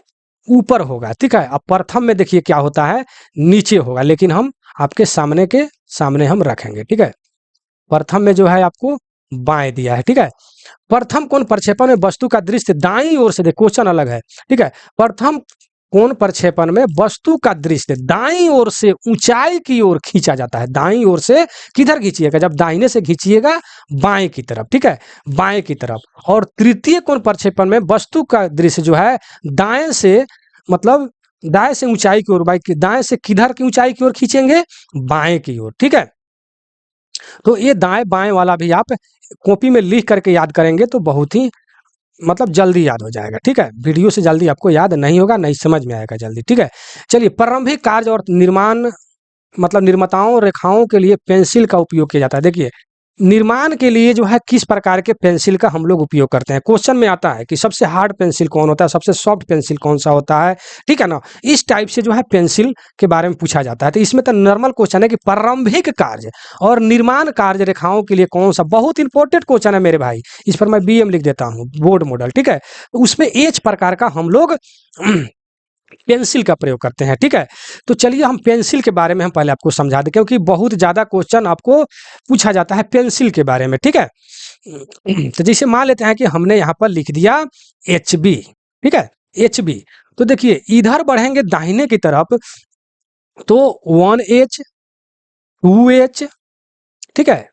Speaker 1: ऊपर होगा, ठीक है। अब प्रथम में देखिए क्या होता है, नीचे होगा, लेकिन हम आपके सामने के सामने हम रखेंगे, ठीक है। प्रथम में जो है आपको बाएं दिया है, ठीक है। प्रथम कोण प्रक्षेपण में वस्तु का दृश्य दाईं ओर से, देखो क्वेश्चन अलग है, ठीक है। प्रथम कोण प्रक्षेपण में वस्तु का दृश्य दाईं ओर से ऊंचाई की ओर खींचा जाता है। दाईं ओर से किधर खींचिएगा, जब दाहिने से खींचिएगा बाएं की तरफ, ठीक है, बाएं की तरफ। और तृतीय कोण प्रक्षेपण में वस्तु का दृश्य जो है दाएं से, मतलब दाएं से ऊंचाई की ओर, दाएं से किधर की ऊंचाई की ओर खींचेंगे, बाएं की ओर, ठीक है। तो ये दाएं बाएं वाला भी आप कॉपी में लिख करके याद करेंगे तो बहुत ही मतलब जल्दी याद हो जाएगा, ठीक है। वीडियो से जल्दी आपको याद नहीं होगा, नहीं समझ में आएगा जल्दी, ठीक है। चलिए, प्रारंभिक कार्य और निर्माण, मतलब निर्माताओं रेखाओं के लिए पेंसिल का उपयोग किया जाता है। देखिए, निर्माण के लिए जो है किस प्रकार के पेंसिल का हम लोग उपयोग करते हैं, क्वेश्चन में आता है कि सबसे हार्ड पेंसिल कौन होता है, सबसे सॉफ्ट पेंसिल कौन सा होता है, ठीक है ना। इस टाइप से जो है पेंसिल के बारे में पूछा जाता है। तो इसमें तो नॉर्मल क्वेश्चन है कि प्रारंभिक कार्य और निर्माण कार्य रेखाओं के लिए कौन सा, बहुत इंपॉर्टेंट क्वेश्चन है मेरे भाई। इस पर मैं BM लिख देता हूँ, बोर्ड मॉडल, ठीक है। तो उसमें एच प्रकार का हम लोग पेंसिल का प्रयोग करते हैं, ठीक है। तो चलिए हम पेंसिल के बारे में हम पहले आपको समझा दें, क्योंकि बहुत ज्यादा क्वेश्चन आपको पूछा जाता है पेंसिल के बारे में, ठीक है। तो जैसे मान लेते हैं कि हमने यहाँ पर लिख दिया HB, ठीक है, HB। तो देखिए इधर बढ़ेंगे दाहिने की तरफ तो 1H, 2H, ठीक है,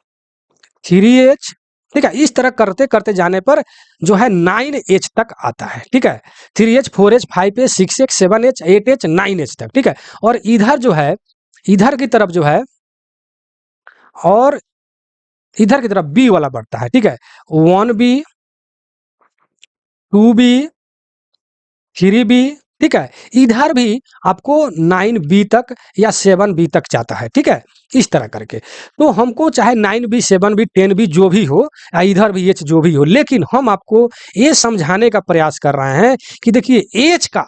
Speaker 1: 3H, ठीक है। इस तरह करते करते जाने पर जो है 9H तक आता है, ठीक है। 3H, 4H, 5H, 6H, 7H, 8H, 9H तक, ठीक है। और इधर जो है, इधर की तरफ जो है, और इधर की तरफ B वाला बढ़ता है, ठीक है। 1B, 2B, 3B, ठीक है। इधर भी आपको 9B तक या 7B तक जाता है, ठीक है, इस तरह करके। तो हमको चाहे 9B, 7B, 10B जो भी हो, या इधर भी H जो भी हो, लेकिन हम आपको ये समझाने का प्रयास कर रहे हैं कि देखिए H का,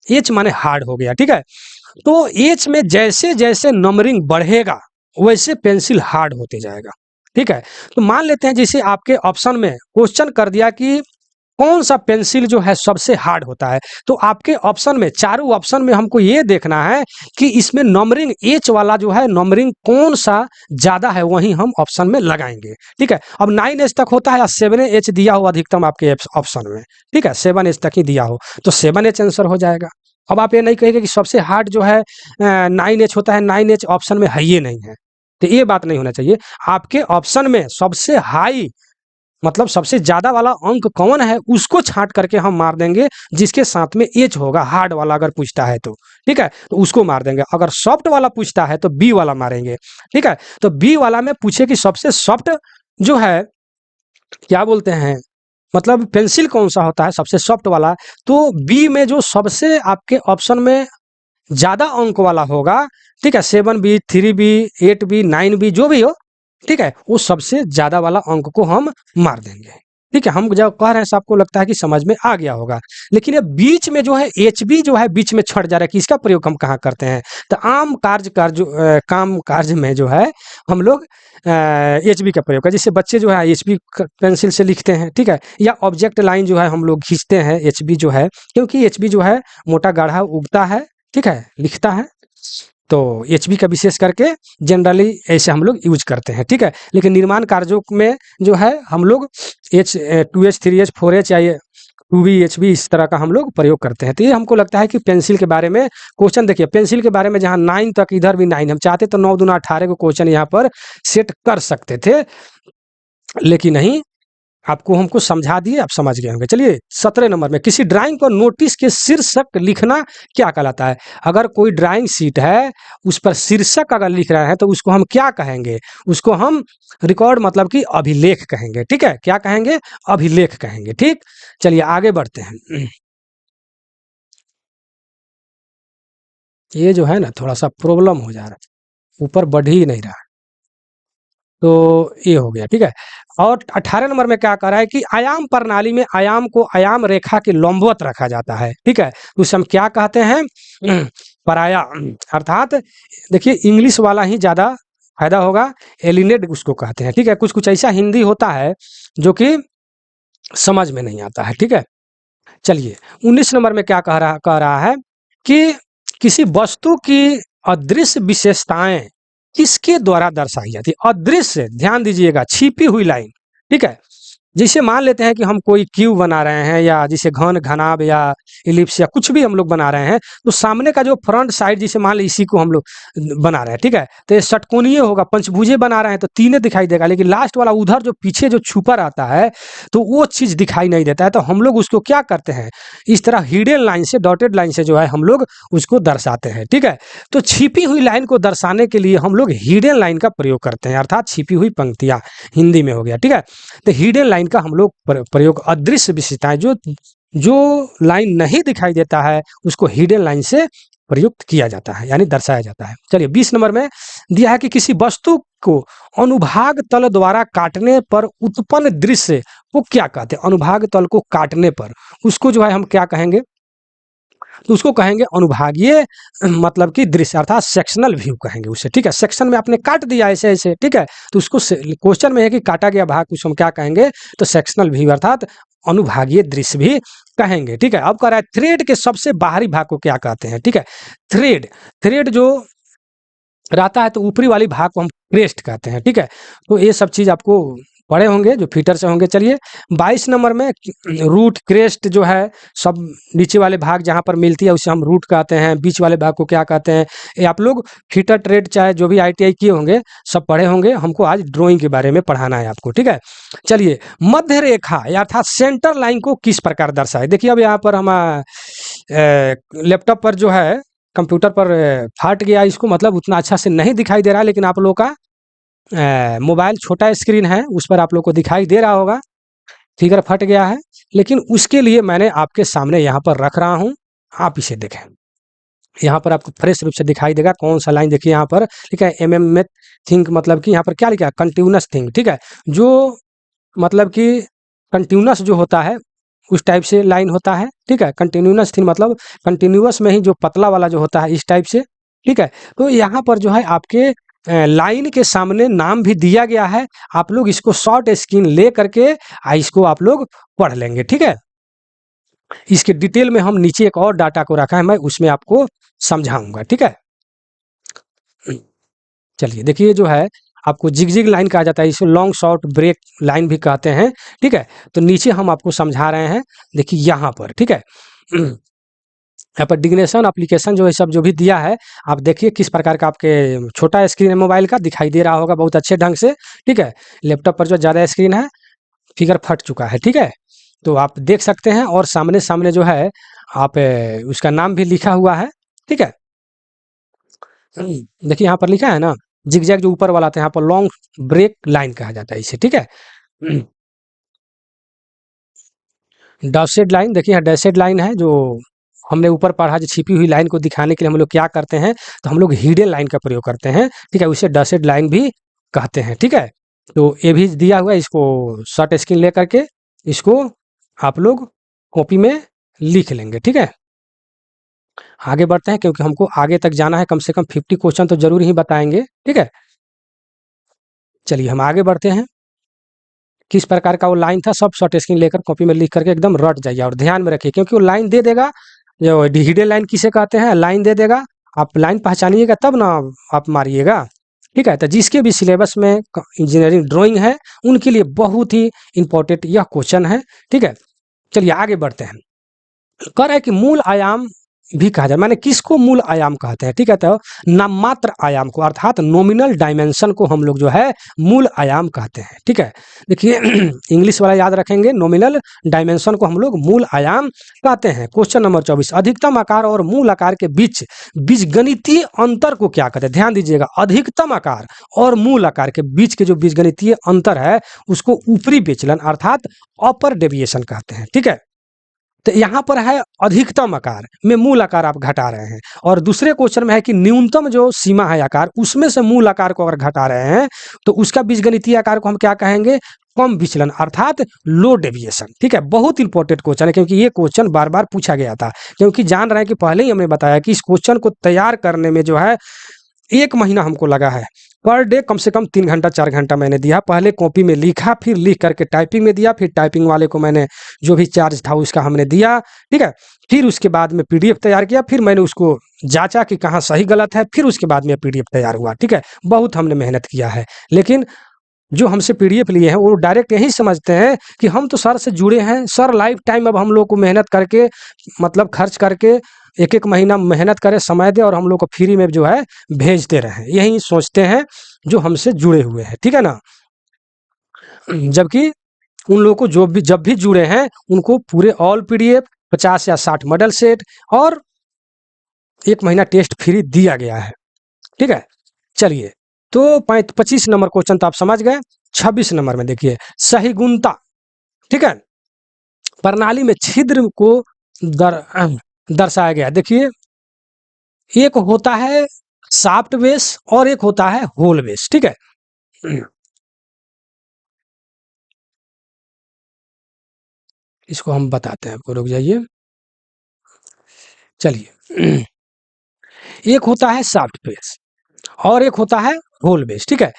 Speaker 1: H माने हार्ड हो गया, ठीक है। तो H में जैसे जैसे नंबरिंग बढ़ेगा वैसे पेंसिल हार्ड होते जाएगा, ठीक है। तो मान लेते हैं जैसे आपके ऑप्शन में क्वेश्चन कर दिया कि कौन सा पेंसिल जो है सबसे हार्ड होता है, तो आपके ऑप्शन में, चारों ऑप्शन में हमको ये देखना है कि इसमें नंबरिंग एच वाला जो है नंबरिंग कौन सा ज्यादा है, वहीं हम ऑप्शन में लगाएंगे, ठीक है। अब 9H तक होता है या 7H दिया हो अधिकतम आपके ऑप्शन में, ठीक है, 7H तक ही दिया हो तो 7H आंसर हो जाएगा। अब आप ये नहीं कहेंगे कि सबसे हार्ड जो है 9H होता है, 9H ऑप्शन में है ये नहीं है, तो ये बात नहीं होना चाहिए। आपके ऑप्शन में सबसे हाई, मतलब सबसे ज्यादा वाला अंक कौन है उसको छांट करके हम मार देंगे, जिसके साथ में एच होगा हार्ड वाला अगर पूछता है तो, ठीक है, तो उसको मार देंगे। अगर सॉफ्ट वाला पूछता है तो बी वाला मारेंगे, ठीक है। तो बी वाला में पूछे कि सबसे सॉफ्ट जो है क्या बोलते हैं, मतलब पेंसिल कौन सा होता है सबसे सॉफ्ट वाला, तो बी में जो सबसे आपके ऑप्शन में ज्यादा अंक वाला होगा, ठीक है, 7B, 3B, 8B, 9B जो भी हो, ठीक है, वो सबसे ज्यादा वाला अंक को हम मार देंगे, ठीक है। हम जब कह रहे हैं आपको लगता है कि समझ में आ गया होगा, लेकिन ये बीच में जो है HB जो है बीच में छट जा रहा है कि इसका प्रयोग हम कहाँ करते हैं, तो आम काम कार्य में जो है हम लोग HB का प्रयोग कर, जैसे बच्चे जो है HB पेंसिल से लिखते हैं, ठीक है, या ऑब्जेक्ट लाइन जो है हम लोग खींचते हैं HB जो है, क्योंकि HB जो है मोटा गाढ़ा उगता है, ठीक है, लिखता है, तो HB का विशेष करके जनरली ऐसे हम लोग यूज करते हैं, ठीक है। लेकिन निर्माण कार्यों में जो है हम लोग 2H, 3H, 4H या 2B, HB इस तरह का हम लोग प्रयोग करते हैं। तो ये हमको लगता है कि पेंसिल के बारे में क्वेश्चन, देखिए पेंसिल के बारे में जहाँ 9 तक, इधर भी 9, हम चाहते तो 9 दूना 18 को क्वेश्चन यहाँ पर सेट कर सकते थे, लेकिन नहीं, आपको हमको समझा दिए, आप समझ गए होंगे। चलिए 17 नंबर में, किसी ड्राइंग पर नोटिस के शीर्षक लिखना क्या कहलाता है? अगर कोई ड्राइंग शीट है, उस पर शीर्षक अगर लिख रहे हैं तो उसको हम क्या कहेंगे? उसको हम रिकॉर्ड मतलब कि अभिलेख कहेंगे, ठीक है? क्या कहेंगे? अभिलेख कहेंगे, ठीक? चलिए आगे बढ़ते हैं। ये जो है ना थोड़ा सा प्रॉब्लम हो जा रहा है, ऊपर बढ़ ही नहीं रहा है। तो ये हो गया, ठीक है। और 18 नंबर में क्या कह रहा है कि आयाम प्रणाली में आयाम को आयाम रेखा के लंबवत रखा जाता है, ठीक है। तो उसे हम क्या कहते हैं? पराया, अर्थात देखिए इंग्लिश वाला ही ज़्यादा फायदा होगा। एलिनेट उसको कहते हैं, ठीक है। कुछ कुछ ऐसा हिंदी होता है जो कि समझ में नहीं आता है, ठीक है। चलिए 19 नंबर में क्या कह रहा है कि किसी वस्तु की अदृश्य विशेषताएं किसके द्वारा दर्शाई जाती है? अदृश्य, ध्यान दीजिएगा, छिपी हुई लाइन, ठीक है। जैसे मान लेते हैं कि हम कोई क्यू बना रहे हैं, या जैसे घन घनाभ या इलिप्स या कुछ भी हम लोग बना रहे हैं, तो सामने का जो फ्रंट साइड, जैसे मान ली इसी को हम लोग बना रहे हैं, ठीक है। तो ये षटकोणीय होगा, पंचभुजे बना रहे हैं तो तीने दिखाई देगा, लेकिन लास्ट वाला उधर जो पीछे जो छुपा रहता है तो वो चीज दिखाई नहीं देता है। तो हम लोग उसको क्या करते हैं? इस तरह हिडन लाइन से, डॉटेड लाइन से जो है हम लोग उसको दर्शाते हैं, ठीक है। तो छिपी हुई लाइन को दर्शाने के लिए हम लोग हिडन लाइन का प्रयोग करते हैं, अर्थात छिपी हुई पंक्तियां, हिंदी में हो गया, ठीक है। तो हिडन लाइन का हम लोग प्रयोग, अदृश्य विशेषताएं, जो जो लाइन नहीं दिखाई देता है उसको हिडन लाइन से प्रयुक्त किया जाता है, यानी दर्शाया जाता है। चलिए 20 नंबर में दिया है कि किसी वस्तु को अनुभाग तल द्वारा काटने पर उत्पन्न दृश्य को क्या कहते हैं? अनुभाग तल को काटने पर उसको जो है हम क्या कहेंगे? तो उसको कहेंगे अनुभागीय, मतलब कि दृश्य, अर्थात सेक्शनल व्यू कहेंगे उसे, ठीक है। सेक्शन में आपने काट दिया ऐसे ऐसे, ठीक है, तो उसको क्वेश्चन में है कि काटा गया भाग, उसको हम क्या कहेंगे? तो सेक्शनल व्यू अर्थात अनुभागीय दृश्य भी कहेंगे, ठीक है। अब कह रहा है थ्रेड के सबसे बाहरी भाग को क्या कहते हैं? ठीक है, थ्रेड, थ्रेड जो रहता है तो ऊपरी वाली भाग को हम क्रेस्ट कहते हैं, ठीक है। तो ये सब चीज आपको पढ़े होंगे जो फीटर से होंगे। चलिए 22 नंबर में रूट, क्रेस्ट जो है सब नीचे वाले भाग जहाँ पर मिलती है उसे हम रूट कहते हैं, बीच वाले भाग को क्या कहते हैं? ये आप लोग फीटर ट्रेड चाहे जो भी आईटीआई किए होंगे सब पढ़े होंगे। हमको आज ड्राइंग के बारे में पढ़ाना है आपको, ठीक है। चलिए मध्य रेखा अर्थात सेंटर लाइन को किस प्रकार दर्शाए? देखिए अब यहाँ पर हम लैपटॉप पर जो है, कंप्यूटर पर फाट गया इसको, मतलब उतना अच्छा से नहीं दिखाई दे रहा है, लेकिन आप लोग का मोबाइल छोटा स्क्रीन है उस पर आप लोग को दिखाई दे रहा होगा। फिगर फट गया है, लेकिन उसके लिए मैंने आपके सामने यहाँ पर रख रहा हूँ, आप इसे देखें। यहाँ पर आपको फ्रेश रूप से दिखाई देगा कौन सा लाइन। देखिए यहाँ पर लिखा है एम एम में थिंक, मतलब कि यहाँ पर क्या लिखा है? कंटिन्यूअस थिंक, ठीक है। जो मतलब कि कंटिन्यूअस जो होता है उस टाइप से लाइन होता है, ठीक है। कंटिन्यूअस थिंग मतलब कंटिन्यूअस में ही जो पतला वाला जो होता है इस टाइप से, ठीक है। तो यहाँ पर जो है आपके लाइन के सामने नाम भी दिया गया है, आप लोग इसको शॉर्ट स्क्रीन ले करके इसको आप लोग पढ़ लेंगे, ठीक है। इसके डिटेल में हम नीचे एक और डाटा को रखा है, मैं उसमें आपको समझाऊंगा, ठीक है। चलिए देखिए जो है आपको जिग जिग लाइन कहा जाता है, इसे लॉन्ग शॉर्ट ब्रेक लाइन भी कहते हैं, ठीक है। तो नीचे हम आपको समझा रहे हैं, देखिए यहाँ पर, ठीक है। यहाँ पर डिग्नेशन एप्लीकेशन जो है सब जो भी दिया है, आप देखिए किस प्रकार का आपके छोटा स्क्रीन है मोबाइल का, दिखाई दे रहा होगा बहुत अच्छे ढंग से, ठीक है। लैपटॉप पर जो ज़्यादा स्क्रीन है फिगर फट चुका है, ठीक है। तो आप देख सकते हैं, और सामने सामने जो है आप उसका नाम भी लिखा हुआ है, ठीक है। देखिए यहाँ पर लिखा है ना जिगजैग, जो ऊपर वाला था यहाँ पर लॉन्ग ब्रेक लाइन कहा जाता है इसे, ठीक है। डैशेड लाइन, देखिए यहाँ डैशेड लाइन है जो हमने ऊपर पढ़ा, जो छिपी हुई लाइन को दिखाने के लिए हम लोग क्या करते हैं? तो हम लोग हिडन लाइन का प्रयोग करते हैं, ठीक है। उसे डैशेड लाइन भी कहते हैं, ठीक है। तो ये भी दिया हुआ है, इसको शॉर्ट स्क्रीन ले करके इसको आप लोग कॉपी में लिख लेंगे, ठीक है। आगे बढ़ते हैं क्योंकि हमको आगे तक जाना है, कम से कम 50 क्वेश्चन तो जरूर ही बताएंगे, ठीक है। चलिए हम आगे बढ़ते हैं। किस प्रकार का वो लाइन था सब शॉर्ट स्क्रीन लेकर कॉपी में लिख करके एकदम रट जाइए, और ध्यान में रखिए क्योंकि वो लाइन दे देगा, जो हिडन लाइन किसे कहते हैं, लाइन दे देगा, आप लाइन पहचानिएगा तब ना आप मारिएगा, ठीक है। तो जिसके भी सिलेबस में इंजीनियरिंग ड्राइंग है उनके लिए बहुत ही इंपॉर्टेंट यह क्वेश्चन है, ठीक है। चलिए आगे बढ़ते हैं। कह रहा है कि मूल आयाम भी कहा जाए, माने किसको मूल आयाम कहते हैं, ठीक है। तो नाममात्र आयाम को अर्थात नॉमिनल डायमेंशन को हम लोग जो है मूल आयाम कहते हैं, ठीक है। देखिए इंग्लिश वाला याद रखेंगे, नॉमिनल डायमेंशन को हम लोग मूल आयाम कहते हैं। क्वेश्चन नंबर 24, अधिकतम आकार और मूल आकार के बीच बीजगणितीय अंतर को क्या कहते हैं? ध्यान दीजिएगा, अधिकतम आकार और मूल आकार के बीच के जो बीजगणितीय अंतर है उसको ऊपरी विचलन अर्थात अपर डेविएशन कहते हैं, ठीक है। तो यहाँ पर है अधिकतम आकार में मूल आकार आप घटा रहे हैं, और दूसरे क्वेश्चन में है कि न्यूनतम जो सीमा है आकार उसमें से मूल आकार को अगर घटा रहे हैं तो उसका बीजगणितीय आकार को हम क्या कहेंगे? कम विचलन अर्थात लो डेविएशन, ठीक है। बहुत इंपॉर्टेंट क्वेश्चन है क्योंकि ये क्वेश्चन बार बार पूछा गया था, क्योंकि जान रहे हैं कि पहले ही हमने बताया कि इस क्वेश्चन को तैयार करने में जो है 1 महीना हमको लगा है। पर डे कम से कम 3 घंटा 4 घंटा मैंने दिया, पहले कॉपी में लिखा, फिर लिख करके टाइपिंग में दिया, फिर टाइपिंग वाले को मैंने जो भी चार्ज था उसका हमने दिया, ठीक है। फिर उसके बाद में पीडीएफ तैयार किया, फिर मैंने उसको जांचा कि कहाँ सही गलत है, फिर उसके बाद में पीडीएफ तैयार हुआ, ठीक है। बहुत हमने मेहनत किया है, लेकिन जो हमसे पीडीएफ लिए हैं वो डायरेक्ट यही समझते हैं कि हम तो सर से जुड़े हैं, सर लाइफ टाइम अब हम लोग को मेहनत करके मतलब खर्च करके 1-1 महीना मेहनत करे, समय दे और हम लोग को फ्री में जो है भेजते रहें, यही सोचते हैं जो हमसे जुड़े हुए हैं, ठीक है ना। जबकि उन लोगों को जो भी जब भी जुड़े हैं उनको पूरे ऑल पीडीएफ 50 या 60 मॉडल सेट और 1 महीना टेस्ट फ्री दिया गया है, ठीक है। चलिए, तो 25 नंबर क्वेश्चन तो आप समझ गए। 26 नंबर में देखिए, सही गुणता, ठीक है, प्रणाली में छिद्र को दर्शाया गया। देखिए, एक होता है शाफ्ट बेस और एक होता है होल बेस, ठीक है। इसको हम बताते हैं आपको, रुक जाइए। चलिए, एक होता है शाफ्ट बेस और एक होता है होल बेस, ठीक है।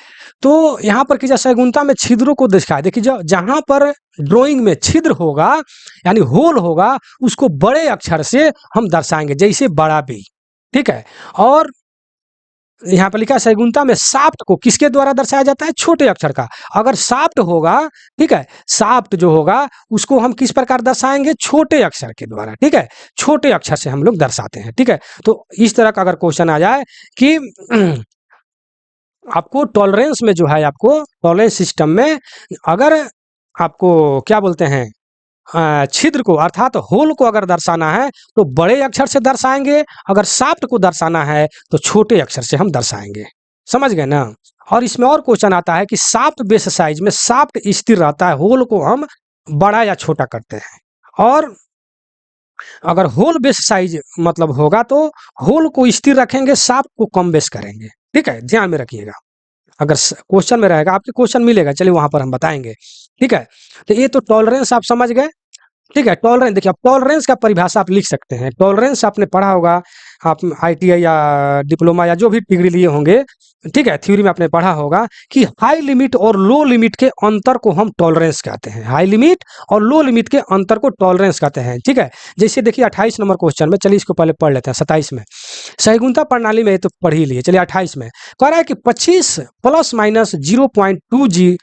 Speaker 1: तो यहाँ पर कीजिए सैगुणता में छिद्रों को दिखाए। देखिए, जो जहाँ पर ड्राइंग में छिद्र होगा यानी होल होगा उसको बड़े अक्षर से हम दर्शाएंगे, जैसे बड़ा बी, ठीक है। और यहाँ पर लिखा है सैगुणता में शाफ्ट को किसके द्वारा दर्शाया जाता है? छोटे अक्षर का। अगर शाफ्ट होगा, ठीक है, शाफ्ट जो होगा उसको हम किस प्रकार दर्शाएंगे? छोटे अक्षर के द्वारा, ठीक है। छोटे अक्षर से हम लोग दर्शाते हैं, ठीक है। तो इस तरह का अगर क्वेश्चन आ जाए कि आपको टॉलरेंस में जो है, आपको टॉलरेंस सिस्टम में अगर आपको क्या बोलते हैं छिद्र को अर्थात होल को अगर दर्शाना है तो बड़े अक्षर से दर्शाएंगे, अगर शाफ्ट को दर्शाना है तो छोटे अक्षर से हम दर्शाएंगे, समझ गए ना। और इसमें और क्वेश्चन आता है कि शाफ्ट बेस साइज में शाफ्ट स्थिर रहता है, होल को हम बड़ा या छोटा करते हैं। और अगर होल बेस साइज मतलब होगा तो होल को स्थिर रखेंगे, शाफ्ट को कम बेस करेंगे, ठीक है, ध्यान में रखिएगा। अगर क्वेश्चन में रहेगा, आपके क्वेश्चन मिलेगा, चलिए वहां पर हम बताएंगे, ठीक है। तो ये तो टॉलरेंस आप समझ गए, ठीक है। टॉलरेंस देखिए, अब टॉलरेंस का परिभाषा आप लिख सकते हैं। टॉलरेंस आपने पढ़ा होगा, आप आईटीआई या डिप्लोमा या जो भी डिग्री लिए होंगे, ठीक है, थ्योरी में आपने पढ़ा होगा कि हाई लिमिट और लो लिमिट के अंतर को हम टॉलरेंस कहते हैं। हाई लिमिट और लो लिमिट के अंतर को टॉलरेंस कहते हैं, ठीक है। जैसे देखिए 28 नंबर क्वेश्चन में, चलिए इसको पहले पढ़ लेते हैं। 27 में सहीगुणता प्रणाली में तो पढ़ ही लिए, चलिए 28 में कह रहा है कि 25 प्लस माइनस 0.02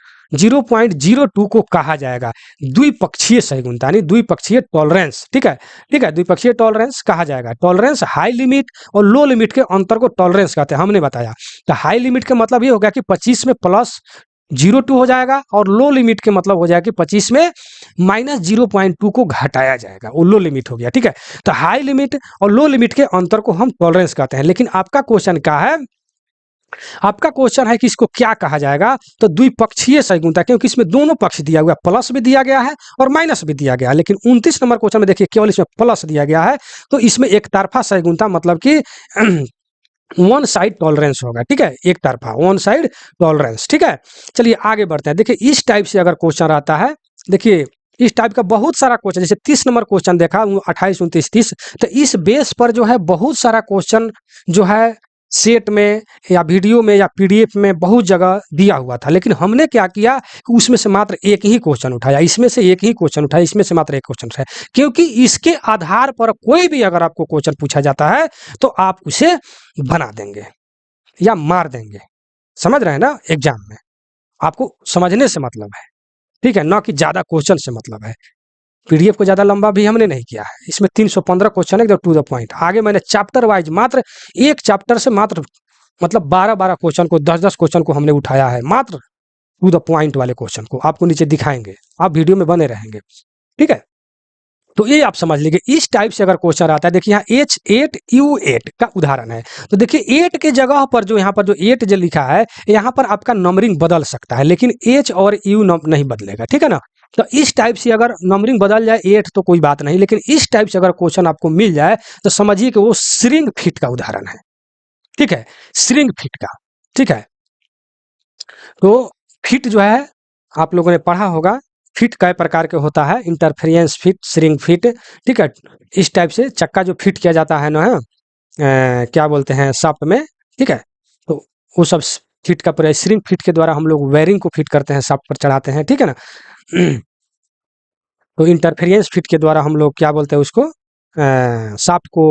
Speaker 1: को कहा जाएगा द्विपक्षीय सहीगुणता यानी द्विपक्षीय टॉलरेंस, ठीक है, ठीक है, द्विपक्षीय टॉलरेंस कहा जाएगा। टॉलरेंस हाई लिमिट और लो लिमिट के अंतर को टॉलरेंस कहते हैं, हमने बताया। तो हाई लिमिट का मतलब ये हो गया कि 25 में प्लस 0.2 हो जाएगा और लो लिमिट के मतलब हो जाएगा कि 25 में माइनस 0.2 को घटाया जाएगा, वो लो लिमिट हो गया, ठीक है। तो हाई लिमिट और लो लिमिट के अंतर को हम टॉलरेंस कहते हैं। लेकिन आपका क्वेश्चन क्या है? आपका क्वेश्चन है कि इसको क्या कहा जाएगा? तो द्विपक्षीय सहीगुणता, क्योंकि इसमें दोनों पक्ष दिया हुआ है, प्लस भी दिया गया है और माइनस भी दिया गया है। लेकिन 29 नंबर क्वेश्चन में देखिए केवल इसमें प्लस दिया गया है, तो इसमें एक तरफा सहीगुणता मतलब कि वन साइड टॉलरेंस होगा, ठीक है, एक तरफा वन साइड टॉलरेंस, ठीक है। चलिए आगे बढ़ते हैं। देखिए इस टाइप से अगर क्वेश्चन आता है, देखिए इस टाइप का बहुत सारा क्वेश्चन, जैसे 30 नंबर क्वेश्चन देखा 28, 29, 30, तो इस बेस पर जो है बहुत सारा क्वेश्चन जो है सेट में या वीडियो में या पीडीएफ में बहुत जगह दिया हुआ था। लेकिन हमने क्या किया कि उसमें से मात्र एक ही क्वेश्चन उठाया, इसमें से एक ही क्वेश्चन उठाया, इसमें से मात्र एक क्वेश्चन उठाया, क्योंकि इसके आधार पर कोई भी अगर आपको क्वेश्चन पूछा जाता है तो आप उसे बना देंगे या मार देंगे, समझ रहे हैं ना। एग्जाम में आपको समझने से मतलब है, ठीक है, ना कि ज्यादा क्वेश्चन से मतलब है। पीडीएफ को ज़्यादा लंबा भी हमने नहीं किया है। इसमें 315 क्वेश्चन है एकदम टू द पॉइंट। आगे मैंने चैप्टर वाइज मात्र एक चैप्टर से मात्र मतलब 12-12 क्वेश्चन को 10-10 क्वेश्चन को हमने उठाया है, मात्र टू द पॉइंट वाले क्वेश्चन को आपको नीचे दिखाएंगे, आप वीडियो में बने रहेंगे, ठीक है। तो ये आप समझ लीजिए इस टाइप से अगर क्वेश्चन आता है, देखिए यहाँ H8U8 का उदाहरण है। तो देखिए 8 के जगह पर जो यहाँ पर जो 8 जो लिखा है, यहाँ पर आपका नंबरिंग बदल सकता है, लेकिन H और U नहीं बदलेगा, ठीक है ना। तो इस टाइप से अगर नंबरिंग बदल जाए 8 तो कोई बात नहीं, लेकिन इस टाइप से अगर क्वेश्चन आपको मिल जाए तो समझिए कि वो श्रिंग फिट का उदाहरण है, ठीक है, श्रिंग फिट का, ठीक है। तो फिट जो है आप लोगों ने पढ़ा होगा, फिट कई प्रकार के होता है, इंटरफेरेंस फिट, श्रिंग फिट, ठीक है। इस टाइप से चक्का जो फिट किया जाता है ना, क्या बोलते हैं शाफ्ट में, ठीक है। तो वो सब फिट का प्रयोग, श्रिंग फिट के द्वारा हम लोग वायरिंग को फिट करते हैं, शाफ्ट पर चढ़ाते हैं, ठीक है ना। तो इंटरफेरेंस फिट के द्वारा हम लोग क्या बोलते हैं उसको, शाफ्ट को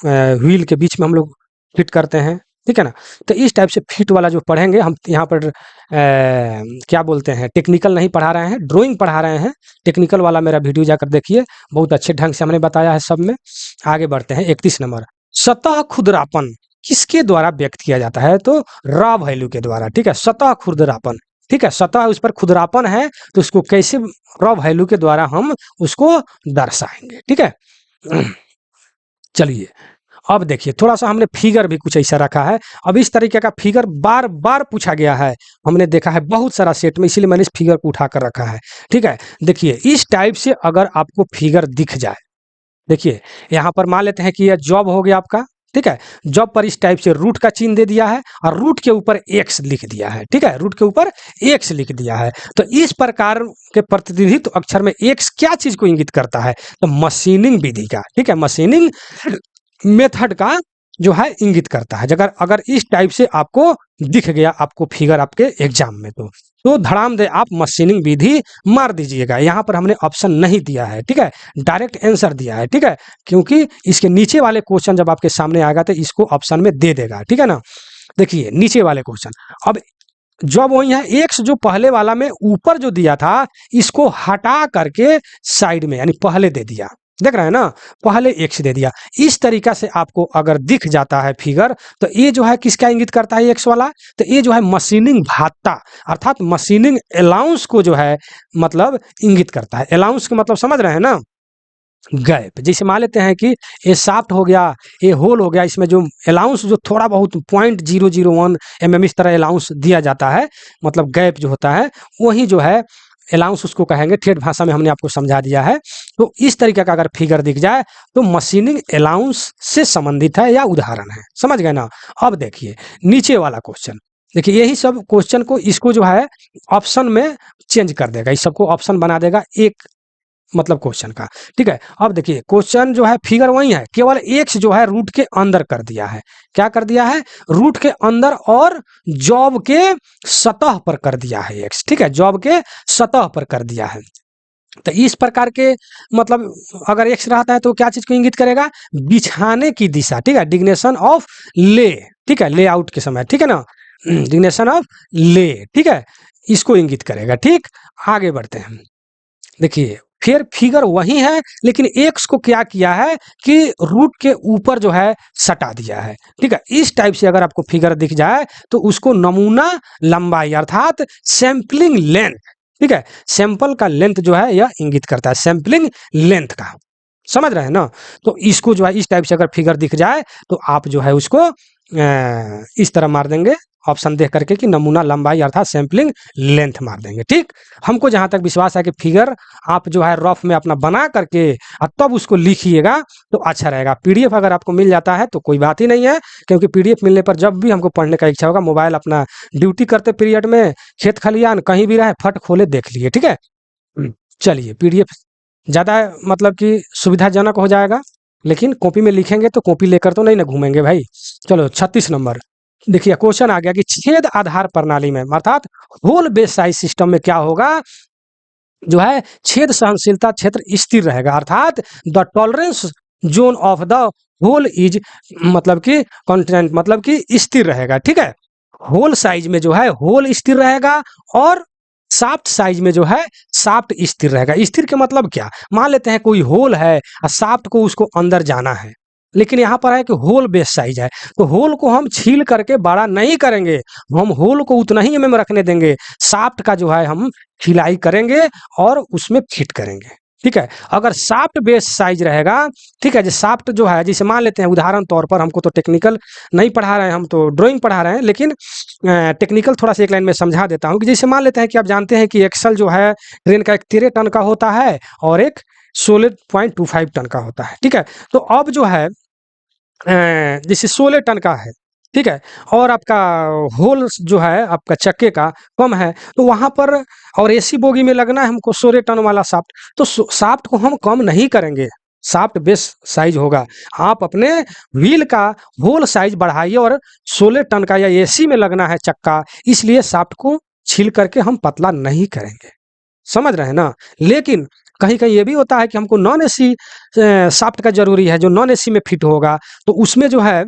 Speaker 1: व्हील के बीच में हम लोग फिट करते हैं, ठीक है ना। तो इस टाइप से फिट वाला जो पढ़ेंगे हम यहाँ पर क्या बोलते हैं, टेक्निकल नहीं पढ़ा रहे हैं, ड्राइंग पढ़ा रहे हैं। टेक्निकल वाला मेरा वीडियो जाकर देखिए, बहुत अच्छे ढंग से हमने बताया है सब में। आगे बढ़ते हैं 31 नंबर, सतह खुरदरापन किसके द्वारा व्यक्त किया जाता है, तो रॉ वैल्यू के द्वारा, ठीक है। सतह खुरदरापन, ठीक है, सतह उस पर खुरदरापन है तो उसको कैसे रॉ वैल्यू के द्वारा हम उसको दर्शाएंगे, ठीक है। चलिए अब देखिए थोड़ा सा हमने फिगर भी कुछ ऐसा रखा है। अब इस तरीके का फिगर बार बार पूछा गया है, हमने देखा है बहुत सारा सेट में, इसीलिए मैंने इस फिगर को उठा कर रखा है, ठीक है। देखिए इस टाइप से अगर आपको फिगर दिख जाए, देखिए यहाँ पर मान लेते हैं कि यह जॉब हो गया आपका, ठीक है। जॉब पर इस टाइप से रूट का चिन्ह दे दिया है और रूट के ऊपर एक्स लिख दिया है, ठीक है, रूट के ऊपर एक्स लिख दिया है। तो इस प्रकार के प्रतिनिधित्व अक्षर में एक्स क्या चीज को इंगित करता है, तो मशीनिंग विधि का, ठीक है, मशीनिंग मेथड का जो है इंगित करता है। अगर अगर इस टाइप से आपको दिख गया आपको फिगर आपके एग्जाम में, तो धड़ाम दे आप मशीनिंग विधि मार दीजिएगा। यहाँ पर हमने ऑप्शन नहीं दिया है, ठीक है, डायरेक्ट आंसर दिया है, ठीक है, क्योंकि इसके नीचे वाले क्वेश्चन जब आपके सामने आएगा तो इसको ऑप्शन में दे देगा, ठीक है ना। देखिए नीचे वाले क्वेश्चन, अब जब वही है एक्स जो पहले वाला में ऊपर जो दिया था इसको हटा करके साइड में यानी पहले दे दिया, देख रहे हैं ना, पहले एक्स दे दिया। इस तरीका से आपको अगर दिख जाता है फिगर तो ये जो है किसका इंगित करता है एक्स वाला, तो ये जो है मशीनिंग भत्ता अर्थात मशीनिंग अलाउंस को जो है मतलब इंगित करता है। अलाउंस का मतलब समझ रहे हैं ना, गैप। जैसे मान लेते हैं कि ये शाफ्ट हो गया, ये होल हो गया, इसमें जो अलाउंस जो थोड़ा बहुत 0.001 mm इस तरह अलाउंस दिया जाता है, मतलब गैप जो होता है वही जो है अलाउंस उसको कहेंगे, ठेठ भाषा में हमने आपको समझा दिया है। तो इस तरीके का अगर फिगर दिख जाए तो मशीनिंग अलाउंस से संबंधित है या उदाहरण है, समझ गए ना। अब देखिए नीचे वाला क्वेश्चन, देखिए यही सब क्वेश्चन को इसको जो है ऑप्शन में चेंज कर देगा, इस सबको ऑप्शन बना देगा एक मतलब क्वेश्चन का, ठीक है। अब देखिए क्वेश्चन जो है फिगर वही है, केवल एक्स जो है रूट के अंदर कर दिया है, क्या कर दिया है, रूट के अंदर और जॉब के सतह पर कर दिया है एक्स, ठीक है, जॉब के सतह पर कर दिया है। तो इस प्रकार के मतलब अगर एक्स रहता है तो क्या चीज को इंगित करेगा, बिछाने की दिशा, ठीक है, डिग्नेशन ऑफ ले, ठीक है, लेआउट के समय, ठीक है ना, डिग्नेशन ऑफ ले, ठीक है, इसको इंगित करेगा, ठीक। आगे बढ़ते हैं, देखिए फिर फिगर वही है लेकिन एक्स को क्या किया है कि रूट के ऊपर जो है सटा दिया है, ठीक है। इस टाइप से अगर आपको फिगर दिख जाए तो उसको नमूना लंबाई अर्थात सैंपलिंग लेंथ, ठीक है, सैंपल का लेंथ जो है यह इंगित करता है, सैंपलिंग लेंथ का, समझ रहे हैं ना। तो इसको जो है इस टाइप से अगर फिगर दिख जाए तो आप जो है उसको इस तरह मार देंगे ऑप्शन देख करके कि नमूना लंबाई अर्थात सैंपलिंग लेंथ मार देंगे, ठीक। हमको जहां तक विश्वास है कि फिगर आप जो है रफ में अपना बना करके और तब उसको लिखिएगा तो अच्छा रहेगा। पीडीएफ अगर आपको मिल जाता है तो कोई बात ही नहीं है, क्योंकि पीडीएफ मिलने पर जब भी हमको पढ़ने का इच्छा होगा, मोबाइल अपना ड्यूटी करते पीरियड में, खेत खलियान कहीं भी रहे, फट खोले देख लिए, ठीक है। चलिए पीडीएफ ज़्यादा मतलब कि सुविधाजनक हो जाएगा, लेकिन कॉपी में लिखेंगे तो कॉपी लेकर तो नहीं ना घूमेंगे भाई। चलो 36 नंबर, देखिए क्वेश्चन आ गया कि छेद आधार प्रणाली में अर्थात होल बेस साइज सिस्टम में क्या होगा, जो है छेद सहनशीलता क्षेत्र स्थिर रहेगा अर्थात the tolerance zone of the hole is मतलब कि कॉन्स्टेंट मतलब कि स्थिर रहेगा, ठीक है। होल साइज में जो है होल स्थिर रहेगा और शाफ्ट साइज में जो है शाफ्ट स्थिर रहेगा। स्थिर के मतलब क्या, मान लेते हैं कोई होल है और शाफ्ट को उसको अंदर जाना है, लेकिन यहाँ पर है कि होल बेस साइज है, तो होल को हम छील करके बड़ा नहीं करेंगे, हम होल को उतना ही में रखने देंगे, शाफ्ट का जो है हम खिलाई करेंगे और उसमें फिट करेंगे। ठीक है, अगर शाफ्ट बेस साइज रहेगा, ठीक है, जो शाफ्ट जो है, जैसे मान लेते हैं उदाहरण तौर पर, हमको तो टेक्निकल नहीं पढ़ा रहे हैं, हम तो ड्राइंग पढ़ा रहे हैं, लेकिन टेक्निकल थोड़ा सा एक लाइन में समझा देता हूँ कि जैसे मान लेते हैं कि आप जानते हैं कि एक्सल जो है ट्रेन का एक 13 टन का होता है और एक 16.25 टन का होता है। ठीक है, तो अब जो है जैसे 16 टन का है, ठीक है, और आपका होल जो है आपका चक्के का कम है, तो वहाँ पर और एसी बोगी में लगना है हमको 16 टन वाला शाफ्ट, तो शाफ्ट को हम कम नहीं करेंगे, शाफ्ट बेस साइज होगा। आप अपने व्हील का होल साइज बढ़ाइए और 16 टन का या एसी में लगना है चक्का, इसलिए शाफ्ट को छील करके हम पतला नहीं करेंगे। समझ रहे हैं ना? लेकिन कहीं-कहीं ये भी होता है कि हमको नॉन एसी शाफ्ट का ज़रूरी है, जो नॉन एसी में फिट होगा, तो उसमें जो है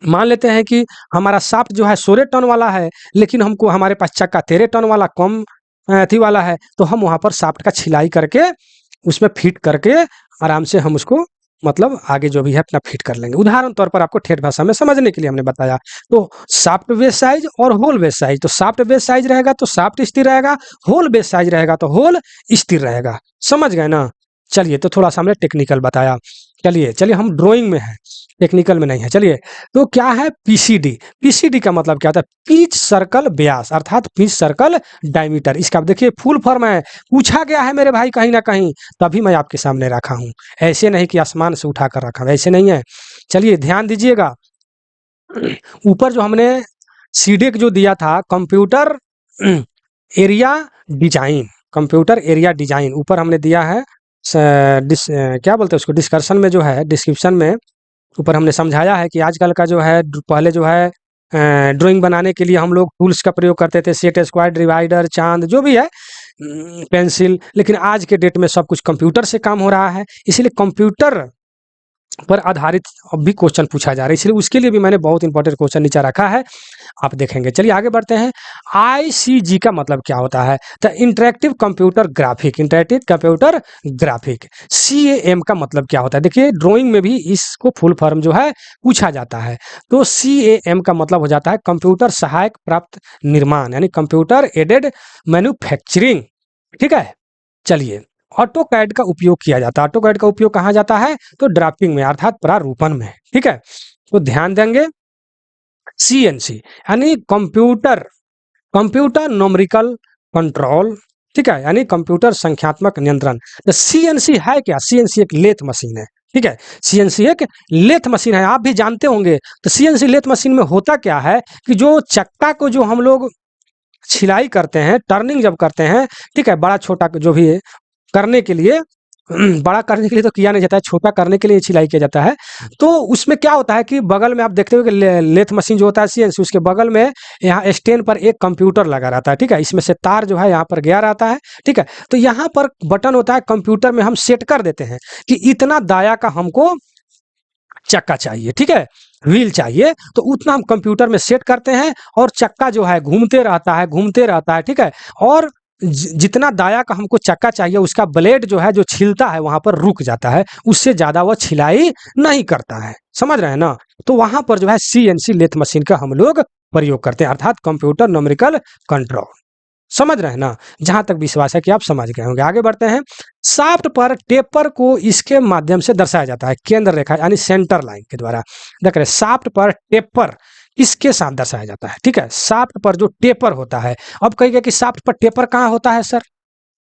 Speaker 1: मान लेते हैं कि हमारा शाफ्ट जो है 16 टन वाला है, लेकिन हमको हमारे पास चक्का 13 टन वाला कम अथी वाला है, तो हम वहाँ पर शाफ्ट का छिलाई करके उसमें फिट करके आराम से हम उसको मतलब आगे जो भी है अपना फिट कर लेंगे। उदाहरण तौर पर आपको ठेठ भाषा में समझने के लिए हमने बताया। तो शाफ्ट बेस साइज और होल बेस साइज, तो शाफ्ट बेस साइज रहेगा तो शाफ्ट स्थिर रहेगा, होल बेस साइज रहेगा तो होल स्थिर रहेगा। समझ गए ना? चलिए, तो थोड़ा-सा हमने टेक्निकल बताया। चलिए हम ड्राइंग में हैं, टेक्निकल में नहीं है। चलिए, तो क्या है पीसीडी? पीसीडी का मतलब क्या होता है? पिच सर्कल व्यास, अर्थात पिच सर्कल डायमीटर। इसका आप देखिए फुल फॉर्म है, पूछा गया है मेरे भाई कहीं न कहीं, तभी मैं आपके सामने रखा हूँ। ऐसे नहीं कि आसमान से उठा कर रखा हूँ, ऐसे नहीं है। चलिए ध्यान दीजिएगा, ऊपर जो हमने सीडेक जो दिया था computer area design, computer area design ऊपर हमने दिया है, क्या बोलते हैं उसको, डिस्कशन में जो है, डिस्क्रिप्शन में ऊपर हमने समझाया है कि आजकल का जो है पहले जो है ड्राइंग बनाने के लिए हम लोग टूल्स का प्रयोग करते थे, सेट स्क्वायर, डिवाइडर, चांद, जो भी है, पेंसिल, लेकिन आज के डेट में सब कुछ कंप्यूटर से काम हो रहा है, इसलिए कंप्यूटर पर आधारित अब भी क्वेश्चन पूछा जा रहा है, इसलिए उसके लिए भी मैंने बहुत इंपॉर्टेंट क्वेश्चन नीचे रखा है, आप देखेंगे। चलिए आगे बढ़ते हैं। आईसीजी का मतलब क्या होता है? तो interactive computer graphic, interactive computer graphic. CAM का मतलब क्या होता है? देखिए ड्राइंग में भी इसको फुल फॉर्म जो है पूछा जाता है, तो सीएएम का मतलब हो जाता है कंप्यूटर सहायक प्राप्त निर्माण, यानी कंप्यूटर एडेड मैन्युफैक्चरिंग। ठीक है, चलिए, ऑटो कैड का उपयोग किया जाता है। ऑटो कैड का उपयोग कहाँ जाता है? तो ड्राफ्टिंग में, अर्थात प्रारूपण में। ठीक है, तो ध्यान देंगे। सीएनसी यानी कंप्यूटर कंप्यूटर न्यूमेरिकल कंट्रोल, ठीक है, यानी कंप्यूटर संख्यात्मक नियंत्रण। तो सीएनसी है क्या? सीएनसी एक लेथ मशीन है। ठीक है, सीएनसी एक लेथ मशीन है, आप भी जानते होंगे। तो सीएनसी लेथ मशीन में होता क्या है कि जो चक्का को जो हम लोग छिलाई करते हैं, टर्निंग जब करते हैं, ठीक है, बड़ा छोटा जो भी है करने के लिए, बड़ा करने के लिए तो किया नहीं जाता है, छोटा करने के लिए छिलाई किया जाता है। तो उसमें क्या होता है कि बगल में आप देखते हो कि लेथ मशीन जो होता है सीएनसी, उसके बगल में यहाँ स्टैंड पर एक कंप्यूटर लगा रहता है। ठीक है, इसमें से तार जो है यहाँ पर गया रहता है। ठीक है, तो यहाँ पर बटन होता है, कंप्यूटर में हम सेट कर देते हैं कि इतना दाया का हमको चक्का चाहिए, ठीक है, व्हील चाहिए, तो उतना हम कंप्यूटर में सेट करते हैं और चक्का जो है घूमते रहता है, घूमते रहता है। ठीक है, और जितना दाया का हमको चक्का चाहिए उसका ब्लेड जो है जो छिलता है वहां पर रुक जाता है, उससे ज्यादा वह छिलाई नहीं करता है। समझ रहे हैं ना? तो वहां पर जो है सीएनसी लेथ मशीन का हम लोग प्रयोग करते हैं, अर्थात कंप्यूटर न्यूमेरिकल कंट्रोल। समझ रहे हैं ना? जहां तक विश्वास है कि आप समझ गए होंगे। आगे बढ़ते हैं। शाफ्ट पर टेपर को इसके माध्यम से दर्शाया जाता है, केंद्र रेखा यानी सेंटर लाइन के द्वारा। देख रहे, शाफ्ट पर टेपर इसके साथ दर्शाया जाता है। ठीक है, शाफ्ट पर जो टेपर होता है, अब कहिएगा कि शाफ्ट पर टेपर कहाँ होता है सर?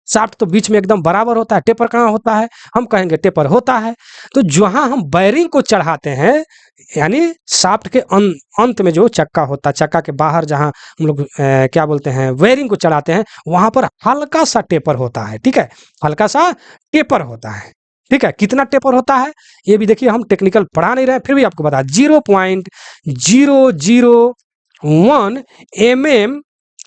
Speaker 1: शाफ्ट तो बीच में एकदम बराबर होता है, टेपर कहाँ होता है? हम कहेंगे टेपर होता है। तो जहां हम बैरिंग को चढ़ाते हैं, यानी शाफ्ट के अंत में जो चक्का होता है, चक्का के बाहर जहां हम लोग क्या बोलते हैं, वेयरिंग को चढ़ाते हैं, वहां पर हल्का सा टेपर होता है। ठीक है, हल्का सा टेपर होता है। ठीक है, कितना टेपर होता है ये भी देखिए, हम टेक्निकल पढ़ा नहीं रहे, फिर भी आपको बता, 0.001 mm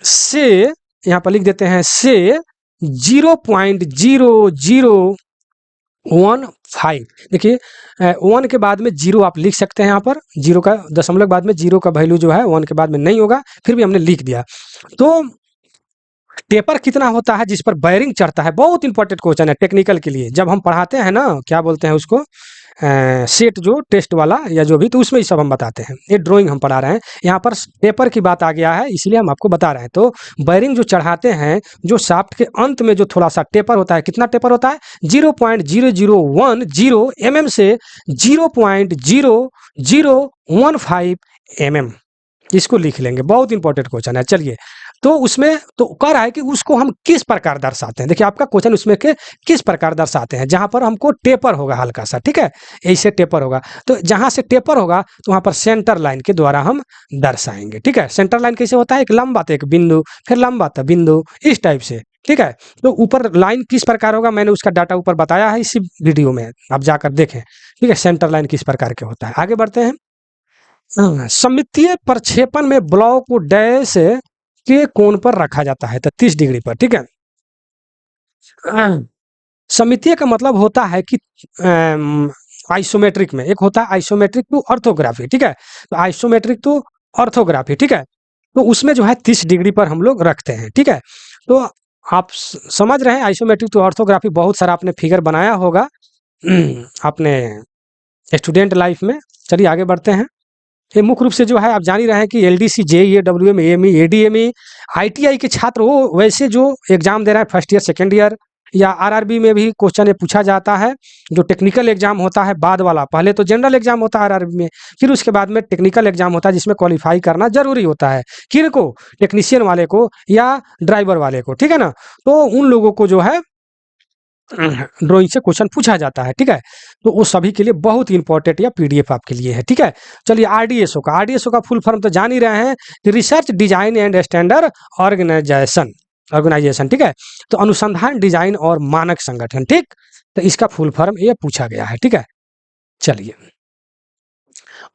Speaker 1: से, यहाँ पर लिख देते हैं से 0.0015। देखिए 1 के बाद में 0 आप लिख सकते हैं, यहाँ पर 0 का दशमलव के बाद में 0 का वैल्यू जो है 1 के बाद में नहीं होगा, फिर भी हमने लिख दिया। तो टेपर कितना होता है जिस पर बेयरिंग चढ़ता है, बहुत इंपॉर्टेंट क्वेश्चन है टेक्निकल के लिए। जब हम पढ़ाते हैं ना, क्या बोलते हैं उसको, सेट जो टेस्ट वाला या जो भी, तो उसमें ये सब हम बताते हैं। ये ड्राइंग हम पढ़ा रहे हैं, यहाँ पर टेपर की बात आ गया है इसलिए हम आपको बता रहे हैं। तो बेयरिंग जो चढ़ाते हैं, जो शाफ्ट के अंत में जो थोड़ा सा टेपर होता है, कितना टेपर होता है, 0.0010 mm से 0.0015 mm, इसको लिख लेंगे, बहुत इंपॉर्टेंट क्वेश्चन है। चलिए, तो उसमें तो कह रहा है कि उसको हम किस प्रकार दर्शाते हैं। देखिए आपका क्वेश्चन उसमें के किस प्रकार दर्शाते हैं, जहां पर हमको टेपर होगा हल्का सा, ठीक है, ऐसे टेपर होगा। तो जहां से टेपर होगा तो वहां पर सेंटर लाइन के द्वारा हम दर्शाएंगे, ठीक है। सेंटर लाइन कैसे होता है, एक लंबा तो एक बिंदु, फिर लंबा तो बिंदु, इस टाइप से, ठीक है। तो ऊपर लाइन किस प्रकार होगा, मैंने उसका डाटा ऊपर बताया है इसी वीडियो में, आप जाकर देखें, ठीक है। सेंटर लाइन किस प्रकार के होता है। आगे बढ़ते हैं। सममितीय प्रक्षेपण में ब्लॉक को डैश के कोण पर रखा जाता है, तो 30 डिग्री पर, ठीक है। सममितीय का मतलब होता है कि आइसोमेट्रिक में, एक होता है आइसोमेट्रिक टू ऑर्थोग्राफी, ठीक है। तो आइसोमेट्रिक टू ऑर्थोग्राफी, ठीक है, तो उसमें जो है 30 डिग्री पर हम लोग रखते हैं, ठीक है। तो आप समझ रहे हैं आइसोमेट्रिक टू ऑर्थोग्राफी, बहुत सारा आपने फिगर बनाया होगा अपने स्टूडेंट लाइफ में। चलिए आगे बढ़ते हैं। ये मुख्य रूप से जो है आप जान ही रहे हैं कि LDC, JEE, W M, AME, ADME, ITI के छात्र वो वैसे जो एग्जाम दे रहे हैं फर्स्ट ईयर सेकंड ईयर, या आरआरबी में भी क्वेश्चन ये पूछा जाता है। जो टेक्निकल एग्जाम होता है बाद वाला, पहले तो जनरल एग्जाम होता है आरआरबी में, फिर उसके बाद में टेक्निकल एग्जाम होता है जिसमें क्वालिफाई करना जरूरी होता है। किनको, टेक्नीशियन वाले को या ड्राइवर वाले को, ठीक है ना। तो उन लोगों को जो है ड्राइंग से क्वेश्चन पूछा जाता है, ठीक है। तो वो सभी के लिए बहुत ही इंपॉर्टेंट या पीडीएफ आपके लिए है, ठीक है। चलिए आरडीएसओ का फुल फॉर्म तो जान ही रहे हैं, research design and standard organisation, ठीक है। तो अनुसंधान, डिजाइन और मानक संगठन, ठीक। तो इसका फुल फॉर्म ये पूछा गया है, ठीक है। चलिए,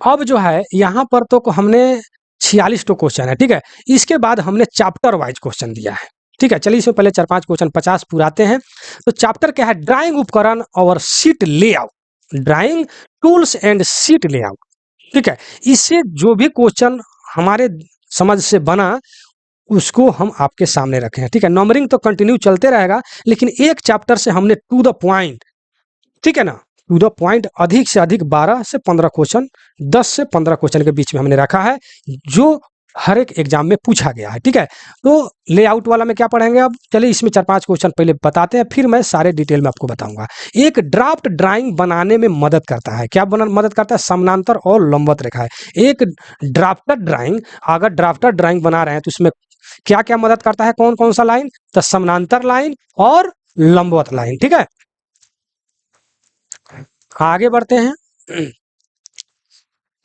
Speaker 1: अब जो है यहाँ पर तो हमने 46 तो क्वेश्चन है, ठीक है। इसके बाद हमने चैप्टर वाइज क्वेश्चन दिया है, ठीक है। चलिए इसमें पहले 4-5 क्वेश्चन 50 पुराते हैं। तो चैप्टर क्या है, ड्राइंग उपकरण और seat layout, drawing tools and seat layout, ठीक है। इससे जो भी क्वेश्चन हमारे समझ से बना उसको हम आपके सामने रखे हैं, ठीक है। नंबरिंग तो कंटिन्यू चलते रहेगा, लेकिन एक चैप्टर से हमने टू द पॉइंट, ठीक है ना, टू द पॉइंट अधिक से अधिक 12 से 15 क्वेश्चन, 10 से 15 क्वेश्चन के बीच में हमने रखा है, जो हर एक एग्जाम में पूछा गया है, ठीक है। तो लेआउट वाला में क्या पढ़ेंगे अब, चलिए इसमें 4-5 क्वेश्चन पहले बताते हैं, फिर मैं सारे डिटेल में आपको बताऊंगा। एक ड्राफ्ट ड्राइंग बनाने में मदद करता है, क्या मदद करता है, समानांतर और लंबवत रेखा है। एक ड्राफ्टर ड्राइंग, अगर ड्राफ्टर ड्राइंग बना रहे हैं तो उसमें क्या क्या मदद करता है, कौन कौन सा लाइन, तो समानांतर लाइन और लंबवत लाइन, ठीक है। आगे बढ़ते हैं।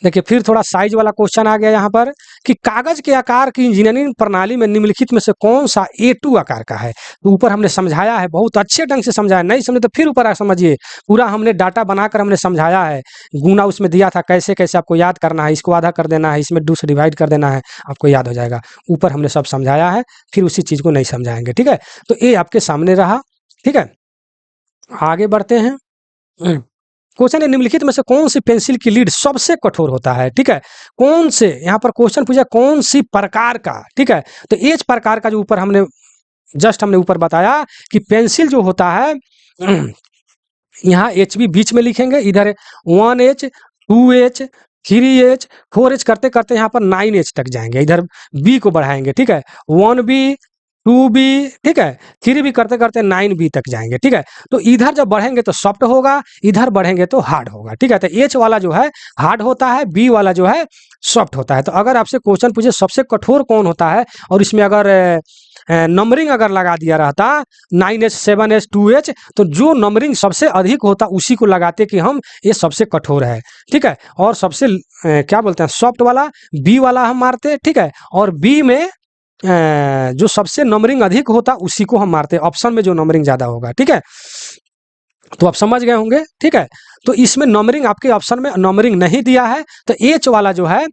Speaker 1: देखिए फिर थोड़ा साइज वाला क्वेश्चन आ गया यहाँ पर, कि कागज के आकार की इंजीनियरिंग प्रणाली में निम्नलिखित में से कौन सा A2 आकार का है। तो ऊपर हमने समझाया है, बहुत अच्छे ढंग से समझाया, नहीं समझे तो फिर ऊपर समझिए, पूरा हमने डाटा बनाकर हमने समझाया है। गुना उसमें दिया था, कैसे कैसे आपको याद करना है, इसको आधा कर देना है, इसमें 2 से डिवाइड कर देना है, आपको याद हो जाएगा। ऊपर हमने सब समझाया है, फिर उसी चीज को नहीं समझाएंगे, ठीक है। तो ये आपके सामने रहा, ठीक है। आगे बढ़ते हैं। क्वेश्चन है, निम्नलिखित में से कौन सी पेंसिल की लीड सबसे कठोर होता है, ठीक है। कौन से, यहाँ पर क्वेश्चन पूछा कौन सी प्रकार का, ठीक है। तो एच प्रकार का जो ऊपर हमने हमने ऊपर बताया कि पेंसिल जो होता है, यहाँ एच भी बीच में लिखेंगे, इधर 1H 2H 3H 4H करते करते यहाँ पर 9H तक जाएंगे, इधर बी को बढ़ाएंगे, ठीक है। 1B 2B, ठीक है, 3B करते करते 9B तक जाएंगे, ठीक है। तो इधर जब बढ़ेंगे तो सॉफ्ट होगा, इधर बढ़ेंगे तो हार्ड होगा, ठीक है। तो एच वाला जो है हार्ड होता है, बी वाला जो है सॉफ्ट होता है। तो अगर आपसे क्वेश्चन पूछे सबसे कठोर कौन होता है, और इसमें अगर नंबरिंग अगर लगा दिया रहता 9H 7H 2H, तो जो नंबरिंग सबसे अधिक होता उसी को लगाते कि हम ये सबसे कठोर है, ठीक है। और सबसे क्या बोलते हैं सॉफ्ट वाला बी वाला हम मारते, ठीक है। और बी में जो सबसे नंबरिंग अधिक होता उसी को हम मारते, ऑप्शन में जो नंबरिंग ज्यादा होगा, ठीक है। तो आप समझ गए होंगे, ठीक है। तो इसमें नंबरिंग आपके ऑप्शन में नंबरिंग नहीं दिया है, तो एच वाला जो है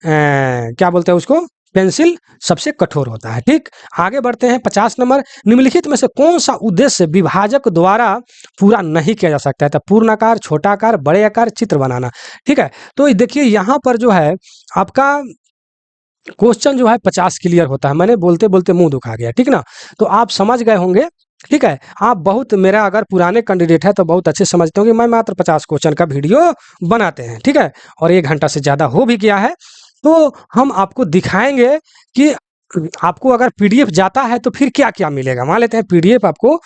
Speaker 1: क्या बोलते हैं उसको, पेंसिल सबसे कठोर होता है, ठीक। आगे बढ़ते हैं 50 नंबर, निम्नलिखित में से कौन सा उद्देश्य विभाजक द्वारा पूरा नहीं किया जा सकता है। तो पूर्णाकार, छोटा आकार, बड़े आकार, चित्र बनाना, ठीक है। तो देखिए यहाँ पर जो है आपका क्वेश्चन जो है 50 क्लियर होता है। मैंने बोलते बोलते मुंह दुखा गया, ठीक ना। तो आप समझ गए होंगे, ठीक है। आप बहुत, मेरा अगर पुराने कैंडिडेट है तो बहुत अच्छे समझते होंगे, मैं मात्र 50 क्वेश्चन का वीडियो बनाते हैं, ठीक है। और 1 घंटा से ज़्यादा हो भी गया है। तो हम आपको दिखाएंगे कि आपको अगर पीडीएफ जाता है तो फिर क्या क्या मिलेगा। मान लेते हैं पीडीएफ आपको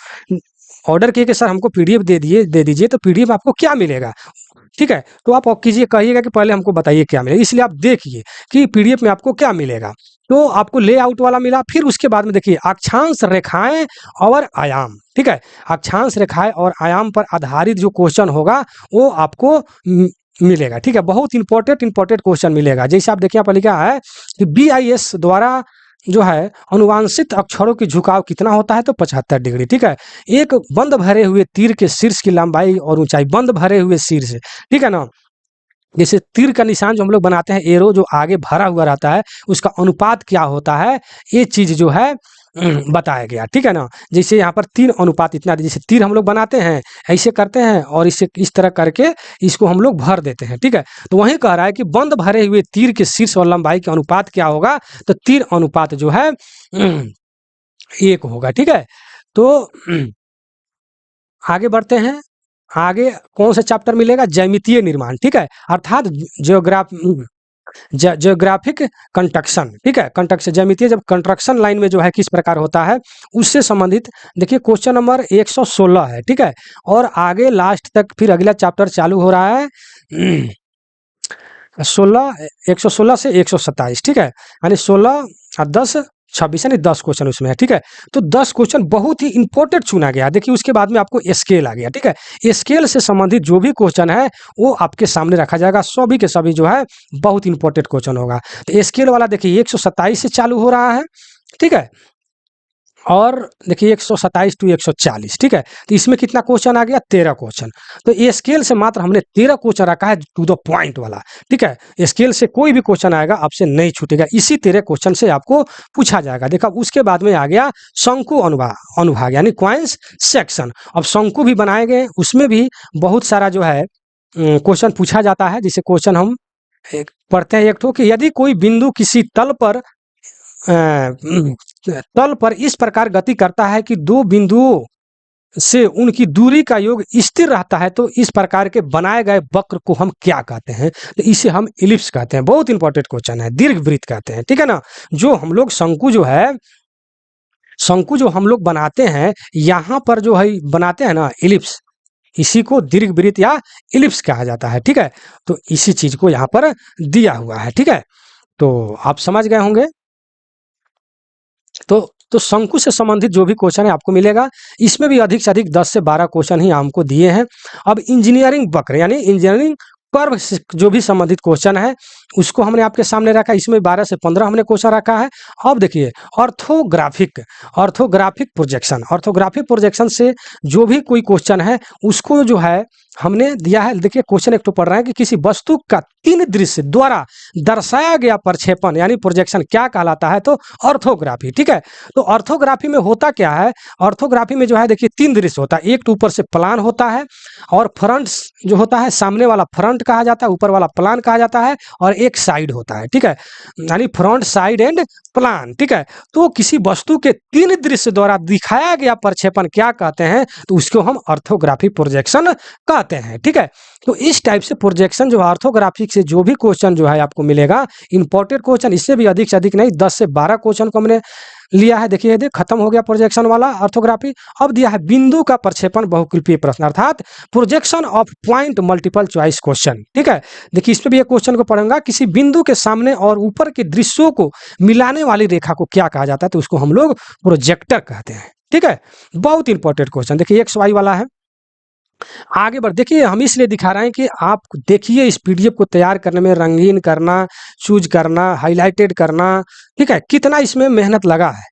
Speaker 1: ऑर्डर किए कि सर हमको पीडीएफ दे दीजिए, तो पीडीएफ आपको क्या मिलेगा, ठीक है। तो आप कीजिए, कहिएगा कि पहले हमको बताइए क्या मिलेगा, इसलिए आप देखिए कि पीडीएफ में आपको क्या मिलेगा। तो आपको लेआउट वाला मिला, फिर उसके बाद में देखिए अक्षांश रेखाएं और आयाम, ठीक है। अक्षांश रेखाएं और आयाम पर आधारित जो क्वेश्चन होगा वो आपको मिलेगा, ठीक है। बहुत इंपॉर्टेंट क्वेश्चन मिलेगा। जैसे आप देखिए, यहाँ पर लिखा है कि बीआईएस द्वारा जो है अनुवांशित अक्षरों की झुकाव कितना होता है, तो 75 डिग्री, ठीक है। एक बंद भरे हुए तीर के शीर्ष की लंबाई और ऊंचाई, बंद भरे हुए शीर्ष, ठीक है ना। जैसे तीर का निशान जो हम लोग बनाते हैं, एरो जो आगे भरा हुआ रहता है, उसका अनुपात क्या होता है, ये चीज जो है बताया गया, ठीक है ना। जैसे यहाँ पर 3 अनुपात इतना, जैसे तीर हम लोग बनाते हैं, ऐसे करते हैं और इसे इस तरह करके इसको हम लोग भर देते हैं, ठीक है। तो वही कह रहा है कि बंद भरे हुए तीर के शीर्ष और लंबाई के अनुपात क्या होगा, तो तीर अनुपात जो है 1 होगा, ठीक है। तो आगे बढ़ते हैं। आगे कौन सा चैप्टर मिलेगा, ज्यामितीय निर्माण, ठीक है। अर्थात जियोग्राफिक कंस्ट्रक्शन, ठीक है। कंस्ट्रक्शन ज्यामितीय, जब कंस्ट्रक्शन लाइन में जो है किस प्रकार होता है उससे संबंधित देखिए क्वेश्चन नंबर 116 है, ठीक है। और आगे लास्ट तक फिर अगला चैप्टर चालू हो रहा है 116 से 127, ठीक है। यानी 16 और 10 26, यानी 10 क्वेश्चन उसमें है, ठीक है। तो 10 क्वेश्चन बहुत ही इंपॉर्टेंट चुना गया। देखिए उसके बाद में आपको स्केल आ गया, ठीक है। स्केल से संबंधित जो भी क्वेश्चन है वो आपके सामने रखा जाएगा, सभी के सभी जो है बहुत इंपॉर्टेंट क्वेश्चन होगा। तो स्केल वाला देखिए 127 से चालू हो रहा है, ठीक है। और देखिए 127 टू 140, ठीक है। तो इसमें कितना क्वेश्चन आ गया, 13 क्वेश्चन। तो स्केल से मात्र हमने 13 क्वेश्चन रखा है टू द पॉइंट वाला, ठीक है। स्केल से कोई भी क्वेश्चन आएगा आपसे नहीं छूटेगा, इसी 13 क्वेश्चन से आपको पूछा जाएगा। देखा, उसके बाद में आ गया शंकु अनुभाग यानी क्वाइंस सेक्शन। अब शंकु भी बनाए गए, उसमें भी बहुत सारा जो है क्वेश्चन पूछा जाता है। जैसे क्वेश्चन हम पढ़ते हैं एक तो, कि यदि कोई बिंदु किसी तल पर इस प्रकार गति करता है कि 2 बिंदुओं से उनकी दूरी का योग स्थिर रहता है, तो इस प्रकार के बनाए गए वक्र को हम क्या कहते हैं, तो इसे हम इलिप्स कहते हैं। बहुत इंपॉर्टेंट क्वेश्चन है, दीर्घवृत्त कहते हैं, ठीक है ना। जो हम लोग शंकु जो हम लोग बनाते हैं, यहाँ पर जो है बनाते हैं ना इलिप्स, इसी को दीर्घवृत्त या इलिप्स कहा जाता है, ठीक है। तो इसी चीज को यहाँ पर दिया हुआ है, ठीक है। तो आप समझ गए होंगे। तो शंकु से संबंधित जो भी क्वेश्चन है आपको मिलेगा। इसमें भी अधिक से अधिक 10 से 12 क्वेश्चन ही हमको दिए हैं। अब इंजीनियरिंग वक्र यानी इंजीनियरिंग कर्व से जो भी संबंधित क्वेश्चन है उसको हमने आपके सामने रखा। इसमें 12 से 15 हमने क्वेश्चन रखा है। अब देखिए ऑर्थोग्राफिक प्रोजेक्शन से जो भी कोई क्वेश्चन है उसको जो है हमने दिया है। देखिए क्वेश्चन एक तो पढ़ रहे हैं कि किसी वस्तु का 3 दृश्य द्वारा दर्शाया गया प्रक्षेपण यानी प्रोजेक्शन क्या कहलाता है, तो ऑर्थोग्राफी, ठीक है। तो ऑर्थोग्राफी में होता क्या है, ऑर्थोग्राफी में जो है देखिए 3 दृश्य होता है। एक तो ऊपर से प्लान होता है, और फ्रंट जो होता है, सामने वाला फ्रंट कहा जाता है, ऊपर वाला प्लान कहा जाता है, और एक साइड होता है, ठीक है। यानी फ्रंट, साइड एंड प्लान, ठीक है। तो किसी वस्तु के 3 दृश्य द्वारा दिखाया गया प्रक्षेपण क्या कहते हैं, तो उसको हम ऑर्थोग्राफिक प्रोजेक्शन कहते हैं, ठीक है। तो इस टाइप से प्रोजेक्शन जो ऑर्थोग्राफिक से जो भी क्वेश्चन जो है आपको मिलेगा, इंपॉर्टेंट क्वेश्चन, इससे भी अधिक से अधिक नहीं, 10 से 12 क्वेश्चन को हमने लिया है। देखिए खत्म हो गया प्रोजेक्शन वाला ऑर्थोग्राफी। अब दिया है बिंदु का प्रक्षेपण बहुकृपीय प्रश्न, अर्थात projection of point multiple choice question, ठीक है। देखिए इस पे भी एक क्वेश्चन को पढ़ूंगा, किसी बिंदु के सामने और ऊपर के दृश्यों को मिलाने वाली रेखा को क्या कहा जाता है, तो उसको हम लोग प्रोजेक्टर कहते हैं, ठीक है। बहुत इंपॉर्टेंट क्वेश्चन। देखिए एक्स वाई वाला है। आगे बढ़, देखिए हम इसलिए दिखा रहे हैं कि आप देखिए इस पीडीएफ को तैयार करने में रंगीन करना, चूज करना, हाईलाइटेड करना, ठीक है, कितना इसमें मेहनत लगा है,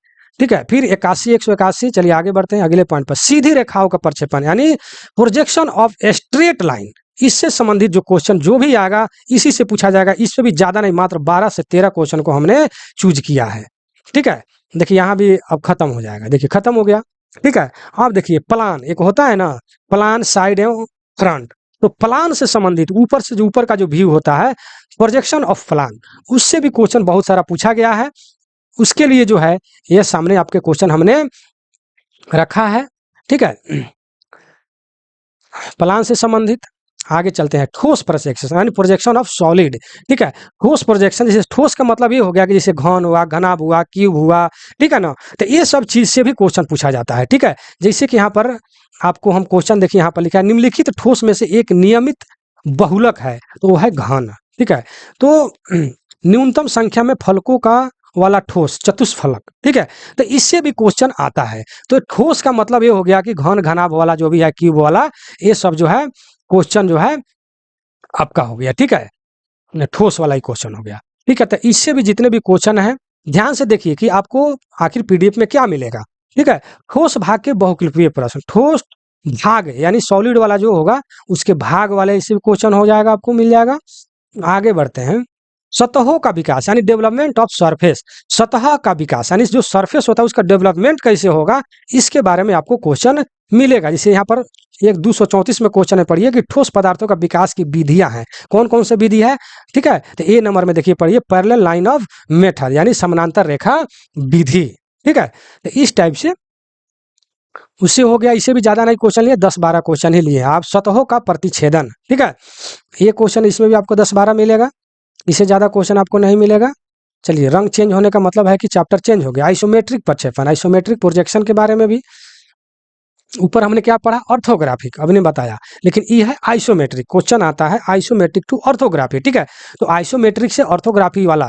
Speaker 1: ठीक है। फिर 81 181, चलिए आगे बढ़ते हैं अगले पॉइंट पर। सीधी रेखाओं का प्रक्षेपण यानी प्रोजेक्शन ऑफ स्ट्रेट लाइन, इससे संबंधित जो क्वेश्चन जो भी आएगा इसी से पूछा जाएगा। इससे भी ज्यादा नहीं, मात्र 12 से 13 क्वेश्चन को हमने चूज किया है, ठीक है। देखिए यहाँ भी अब खत्म हो जाएगा, देखिए खत्म हो गया, ठीक है। अब देखिए प्लान एक होता है ना, प्लान, साइड एवं फ्रंट, तो प्लान से संबंधित ऊपर से जो ऊपर का जो व्यू होता है, प्रोजेक्शन ऑफ प्लान, उससे भी क्वेश्चन बहुत सारा पूछा गया है। उसके लिए जो है ये सामने आपके क्वेश्चन हमने रखा है, ठीक है। प्लान से संबंधित आगे चलते हैं। ठोस प्रोजेक्शन यानी प्रोजेक्शन ऑफ सॉलिड, ठीक है। ठोस प्रोजेक्शन, जैसे ठोस का मतलब ये हो गया कि जैसे घन हुआ, घनाभ हुआ, क्यूब हुआ, ठीक है ना। तो ये सब चीज से भी क्वेश्चन पूछा जाता है, ठीक है। जैसे कि यहाँ पर आपको हम क्वेश्चन देखिए, यहाँ पर लिखा है निम्नलिखित ठोस में से एक नियमित बहुलक है, तो वो है घन, ठीक है। तो न्यूनतम संख्या में फलकों का वाला ठोस चतुष्फलक, ठीक है। तो इससे भी क्वेश्चन आता है। तो ठोस का मतलब ये हो गया कि घन घनाभ वाला जो भी है, क्यूब वाला, ये सब जो है क्वेश्चन जो है आपका हो गया, ठीक है। ठोस वाला ही क्वेश्चन हो गया, ठीक है। तो इससे भी जितने भी क्वेश्चन है ध्यान से देखिए कि आपको आखिर पीडीएफ में क्या मिलेगा, ठीक है। ठोस भाग के बहुकल्पीय प्रश्न, ठोस भाग यानी सॉलिड वाला जो होगा उसके भाग वाले इससे भी क्वेश्चन हो जाएगा, आपको मिल जाएगा। आगे बढ़ते हैं। सतहों का विकास यानी डेवलपमेंट ऑफ सरफेस, सतह का विकास यानी जो सरफेस होता है उसका डेवलपमेंट कैसे होगा, इसके बारे में आपको क्वेश्चन मिलेगा। जैसे यहाँ पर एक 234 में क्वेश्चन है, पढ़िए कि ठोस पदार्थों का विकास की विधियां हैं, कौन कौन से विधि है, ठीक है। तो ए नंबर में देखिए, पढ़िए पैरेलल लाइन ऑफ मेथड यानी समानांतर रेखा विधि, ठीक है। तो इस टाइप से उससे हो गया। इससे भी ज्यादा नहीं क्वेश्चन लिए, 10-12 क्वेश्चन ही लिए आप। सतहों का प्रतिच्छेदन, ठीक है, ये क्वेश्चन इसमें भी आपको 10-12 मिलेगा, इससे ज्यादा क्वेश्चन आपको नहीं मिलेगा। चलिए, रंग चेंज होने का मतलब है कि चैप्टर चेंज हो गया। आइसोमेट्रिक प्रक्षेपण, आइसोमेट्रिक प्रोजेक्शन के बारे में भी ऊपर हमने क्या पढ़ा, ऑर्थोग्राफिक, अभी ने बताया। लेकिन ये है आइसोमेट्रिक, क्वेश्चन आता है आइसोमेट्रिक टू ऑर्थोग्राफी, ठीक है। तो आइसोमेट्रिक से ऑर्थोग्राफी वाला,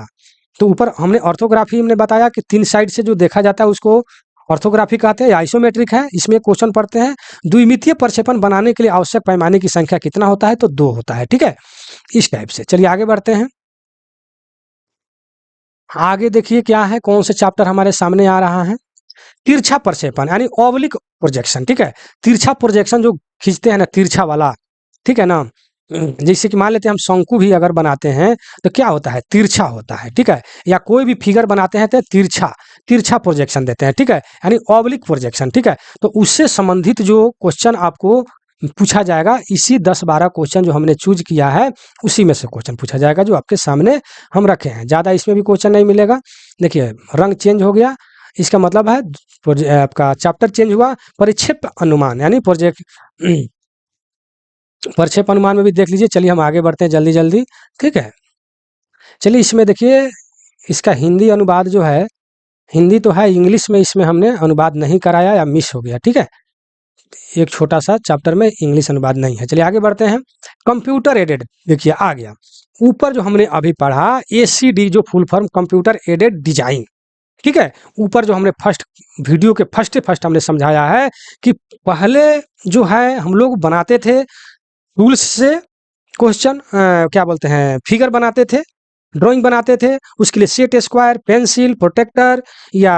Speaker 1: तो ऊपर हमने ऑर्थोग्राफी हमने बताया कि 3 साइड से जो देखा जाता है उसको ऑर्थोग्राफी कहते हैं, आइसोमेट्रिक है। इसमें क्वेश्चन पढ़ते हैं द्विमितीय प्रक्षेपण बनाने के लिए आवश्यक पैमाने की संख्या कितना होता है, तो 2 होता है, ठीक है। इस टाइप से चलिए आगे बढ़ते हैं। आगे देखिए क्या है, कौन से चैप्टर हमारे सामने आ रहा है। तिरछा प्रक्षेपण यानी ऑब्लिक प्रोजेक्शन, ठीक है। तिरछा प्रोजेक्शन जो खींचते हैं ना, तिरछा वाला, ठीक है ना। जैसे कि मान लेते हैं हम शंकु भी अगर बनाते हैं तो क्या होता है, तिरछा होता है, ठीक है। या कोई भी फिगर बनाते हैं तो तिरछा तिरछा प्रोजेक्शन देते हैं, ठीक है, यानी ऑब्लिक प्रोजेक्शन, ठीक है। तो उससे संबंधित जो क्वेश्चन आपको पूछा जाएगा, इसी 10-12 क्वेश्चन जो हमने चूज किया है उसी में से क्वेश्चन पूछा जाएगा, जो आपके सामने हम रखे हैं। ज्यादा इसमें भी क्वेश्चन नहीं मिलेगा। देखिए, रंग चेंज हो गया, इसका मतलब है आपका चैप्टर चेंज हुआ। परिक्षेप अनुमान यानी प्रोजेक्ट प्रक्षेप अनुमान में भी देख लीजिए। चलिए हम आगे बढ़ते हैं जल्दी जल्दी, ठीक है। चलिए इसमें देखिए, इसका हिंदी अनुवाद जो है, हिंदी तो है, इंग्लिश में इसमें हमने अनुवाद नहीं कराया या मिस हो गया, ठीक है। एक छोटा सा चैप्टर में इंग्लिश अनुवाद नहीं है। चलिए आगे बढ़ते हैं। कंप्यूटर एडेड, देखिए आ गया ऊपर जो हमने अभी पढ़ा, ACD जो full form computer aided design, ठीक है। ऊपर जो हमने फर्स्ट वीडियो के फर्स्ट हमने समझाया है कि पहले जो है हम लोग बनाते थे टूल्स से क्वेश्चन, क्या बोलते हैं, फिगर बनाते थे, ड्राइंग बनाते थे, उसके लिए सेट स्क्वायर, पेंसिल, प्रोटेक्टर या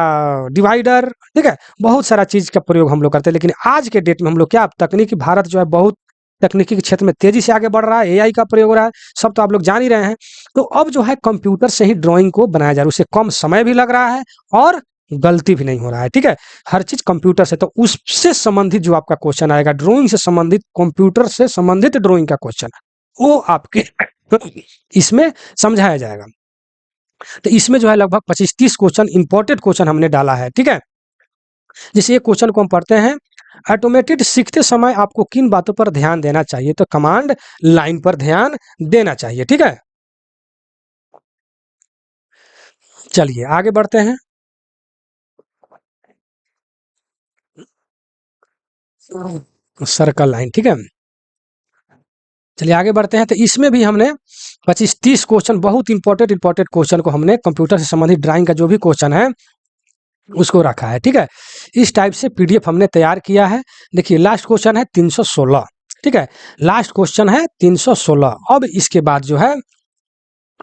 Speaker 1: डिवाइडर, ठीक है, बहुत सारा चीज का प्रयोग हम लोग करते हैं। लेकिन आज के डेट में हम लोग क्या, तकनीकी भारत जो है बहुत तकनीकी के क्षेत्र में तेजी से आगे बढ़ रहा है, AI का प्रयोग हो रहा है, सब तो आप लोग जान ही रहे हैं। तो अब जो है कंप्यूटर से ही ड्राइंग को बनाया जा रहा है, उससे कम समय भी लग रहा है और गलती भी नहीं हो रहा है, ठीक है। हर चीज कंप्यूटर से, तो उससे संबंधित जो आपका क्वेश्चन आएगा, ड्राइंग से संबंधित, कंप्यूटर से संबंधित ड्राइंग का क्वेश्चन, वो आपके इसमें समझाया जाएगा। तो इसमें जो है लगभग 25-30 क्वेश्चन, इंपॉर्टेंट क्वेश्चन हमने डाला है, ठीक है। जैसे ये क्वेश्चन को हम पढ़ते हैं, ऑटोमेटेड सीखते समय आपको किन बातों पर ध्यान देना चाहिए, तो कमांड लाइन पर ध्यान देना चाहिए, ठीक है। चलिए आगे बढ़ते हैं। सर्कल लाइन, ठीक है। चलिए आगे बढ़ते हैं। तो इसमें भी हमने 25-30 क्वेश्चन, बहुत इंपॉर्टेंट क्वेश्चन को हमने कंप्यूटर से संबंधित ड्राइंग का जो भी क्वेश्चन है उसको रखा है, ठीक है। इस टाइप से PDF हमने तैयार किया है। देखिए लास्ट क्वेश्चन है 316, ठीक है, लास्ट क्वेश्चन है 316। अब इसके बाद जो है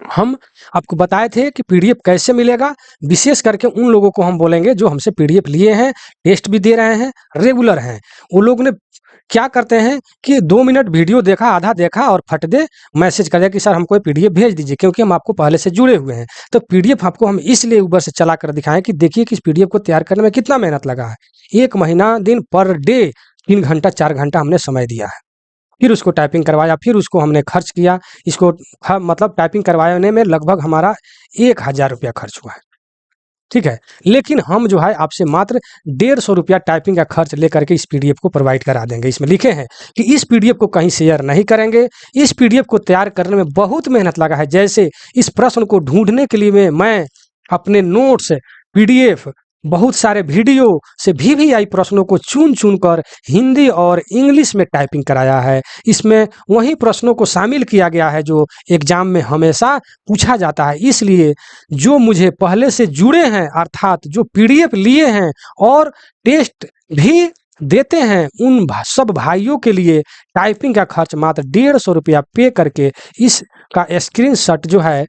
Speaker 1: हम आपको बताए थे कि PDF कैसे मिलेगा, विशेष करके उन लोगों को हम बोलेंगे जो हमसे PDF लिए हैं, टेस्ट भी दे रहे हैं, रेगुलर हैं। वो लोग ने क्या करते हैं कि 2 मिनट वीडियो देखा, आधा देखा और फट दे मैसेज कर दिया कि सर हमको PDF भेज दीजिए, क्योंकि हम आपको पहले से जुड़े हुए हैं। तो PDF आपको हम इसलिए ऊपर से चला कर दिखाएं कि देखिए कि इस PDF को तैयार करने में कितना मेहनत लगा है। 1 महीना दिन पर डे 3 घंटा 4 घंटा हमने समय दिया है, फिर उसको टाइपिंग करवाया, फिर उसको हमने खर्च किया। इसको मतलब टाइपिंग करवाने में लगभग हमारा 1000 रुपया खर्च हुआ है, ठीक है। लेकिन हम जो है आपसे मात्र 150 रुपया टाइपिंग का खर्च लेकर के इस पीडीएफ को प्रोवाइड करा देंगे। इसमें लिखे हैं कि इस पीडीएफ को कहीं शेयर नहीं करेंगे। इस पीडीएफ को तैयार करने में बहुत मेहनत लगा है। जैसे इस प्रश्न को ढूंढने के लिए मैं अपने नोट्स, पीडीएफ, बहुत सारे वीडियो से वीवीआई प्रश्नों को चुन चुन कर हिंदी और इंग्लिश में टाइपिंग कराया है। इसमें वही प्रश्नों को शामिल किया गया है जो एग्जाम में हमेशा पूछा जाता है। इसलिए जो मुझे पहले से जुड़े हैं, अर्थात जो पीडीएफ लिए हैं और टेस्ट भी देते हैं, उन सब भाइयों के लिए टाइपिंग का खर्च मात्र 150 रुपया पे करके इसका स्क्रीनशॉट जो है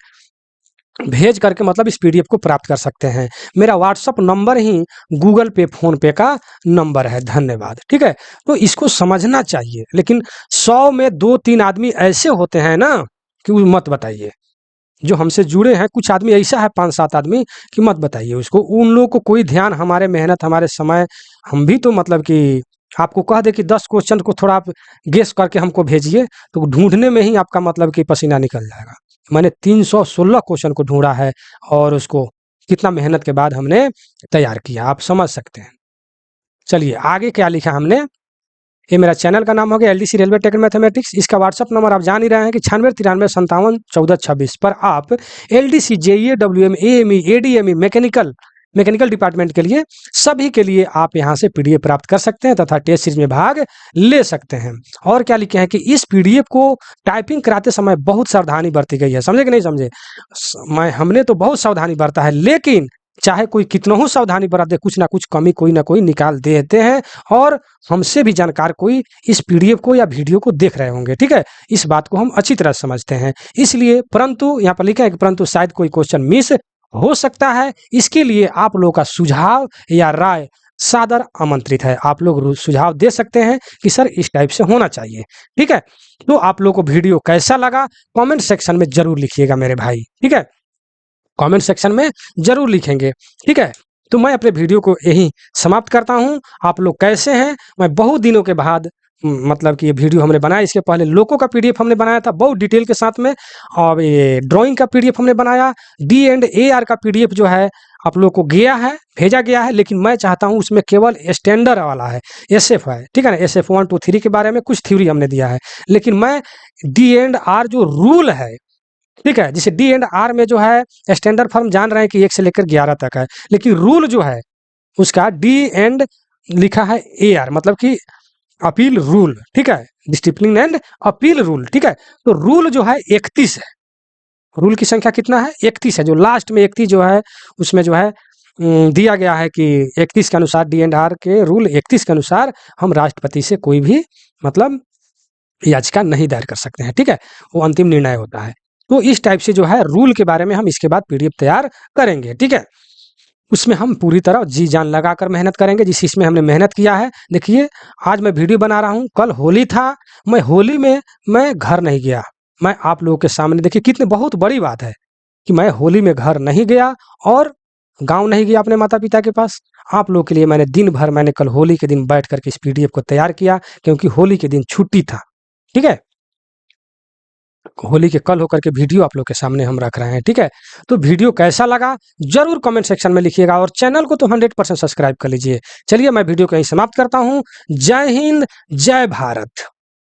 Speaker 1: भेज करके मतलब इस पीडीएफ को प्राप्त कर सकते हैं। मेरा व्हाट्सअप नंबर ही गूगल पे, फोन पे का नंबर है। धन्यवाद, ठीक है। तो इसको समझना चाहिए। लेकिन 100 में 2-3 आदमी ऐसे होते हैं ना कि वो मत बताइए, जो हमसे जुड़े हैं कुछ आदमी ऐसा है, 5-7 आदमी, कि मत बताइए उसको। उन लोगों को कोई ध्यान, हमारे मेहनत, हमारे समय, हम भी तो मतलब कि आपको कह दे कि 10 क्वेश्चन को थोड़ा आप गेस करके हमको भेजिए, तो ढूंढने में ही आपका मतलब कि पसीना निकल जाएगा। मैंने 316 क्वेश्चन को ढूंढा है और उसको कितना मेहनत के बाद हमने तैयार किया, आप समझ सकते हैं। चलिए आगे क्या लिखा हमने। ये मेरा चैनल का नाम हो गया एलडीसी रेलवे टेक मैथमेटिक्स। इसका व्हाट्सअप नंबर आप जान ही रहे हैं कि 9693571426 पर आप LDC, JEE, W M, AME, ADME, mechanical department के लिए सभी के लिए आप यहाँ से पीडीएफ प्राप्त कर सकते हैं तथा टेस्ट सीरीज में भाग ले सकते हैं। और क्या लिखे हैं कि इस पीडीएफ को टाइपिंग कराते समय बहुत सावधानी बरती गई है। समझे कि नहीं समझे? हमने तो बहुत सावधानी बरता है, लेकिन चाहे कोई कितना हो सावधानी बरत दे, कुछ ना कुछ कमी कोई ना कोई निकाल देते हैं। और हमसे भी जानकार कोई इस पीडीएफ को या वीडियो को देख रहे होंगे, ठीक है। इस बात को हम अच्छी तरह समझते हैं। इसलिए परंतु यहाँ पर लिखा है कि परंतु शायद कोई क्वेश्चन मिस हो सकता है। इसके लिए आप लोगों का सुझाव या राय सादर आमंत्रित है। आप लोग सुझाव दे सकते हैं कि सर इस टाइप से होना चाहिए, ठीक है। तो आप लोगों को वीडियो कैसा लगा कमेंट सेक्शन में जरूर लिखिएगा मेरे भाई, ठीक है। कमेंट सेक्शन में जरूर लिखेंगे, ठीक है। तो मैं अपने वीडियो को यही समाप्त करता हूं। आप लोग कैसे हैं? मैं बहुत दिनों के बाद मतलब कि ये वीडियो हमने बनाया। इसके पहले लोको का पीडीएफ हमने बनाया था बहुत डिटेल के साथ में, और ये ड्राइंग का पीडीएफ हमने बनाया। D&AR का पीडीएफ जो है आप लोग को गया है, भेजा गया है, लेकिन मैं चाहता हूं उसमें केवल स्टैंडर्ड वाला है, SF है, ठीक है ना। SF 1 2 3 के बारे में कुछ थ्योरी हमने दिया है, लेकिन मैं D&R जो रूल है, ठीक है, जैसे D&R में जो है स्टैंडर्ड फॉर्म जान रहे हैं कि 1 से लेकर 11 तक है, लेकिन रूल जो है उसका D एंड लिखा है AR, मतलब कि अपील रूल, ठीक है, डिसिप्लिन एंड अपील रूल, ठीक है। तो रूल जो है 31 है। रूल की संख्या कितना है? 31 है। जो लास्ट में 31 जो है उसमें जो है दिया गया है कि 31 के अनुसार, D&R के रूल 31 के अनुसार हम राष्ट्रपति से कोई भी मतलब याचिका नहीं दायर कर सकते हैं, ठीक है। वो अंतिम निर्णय होता है। तो इस टाइप से जो है रूल के बारे में हम इसके बाद पीडीएफ तैयार करेंगे, ठीक है। उसमें हम पूरी तरह जी जान लगाकर मेहनत करेंगे, जिस इसमें हमने मेहनत किया है। देखिए आज मैं वीडियो बना रहा हूँ, कल होली था, मैं होली में मैं घर नहीं गया। मैं आप लोगों के सामने, देखिए कितनी बहुत बड़ी बात है कि मैं होली में घर नहीं गया और गाँव नहीं गया अपने माता पिता के पास। आप लोगों के लिए मैंने दिन भर, मैंने कल होली के दिन बैठ करके इस पीडीएफ को तैयार किया, क्योंकि होली के दिन छुट्टी था, ठीक है। होली के कल होकर के वीडियो आप लोग के सामने हम रख रहे हैं, ठीक है। तो वीडियो कैसा लगा जरूर कमेंट सेक्शन में लिखिएगा, और चैनल को तो 100% सब्सक्राइब कर लीजिए। चलिए मैं वीडियो को यहीं समाप्त करता हूं। जय हिंद, जय भारत।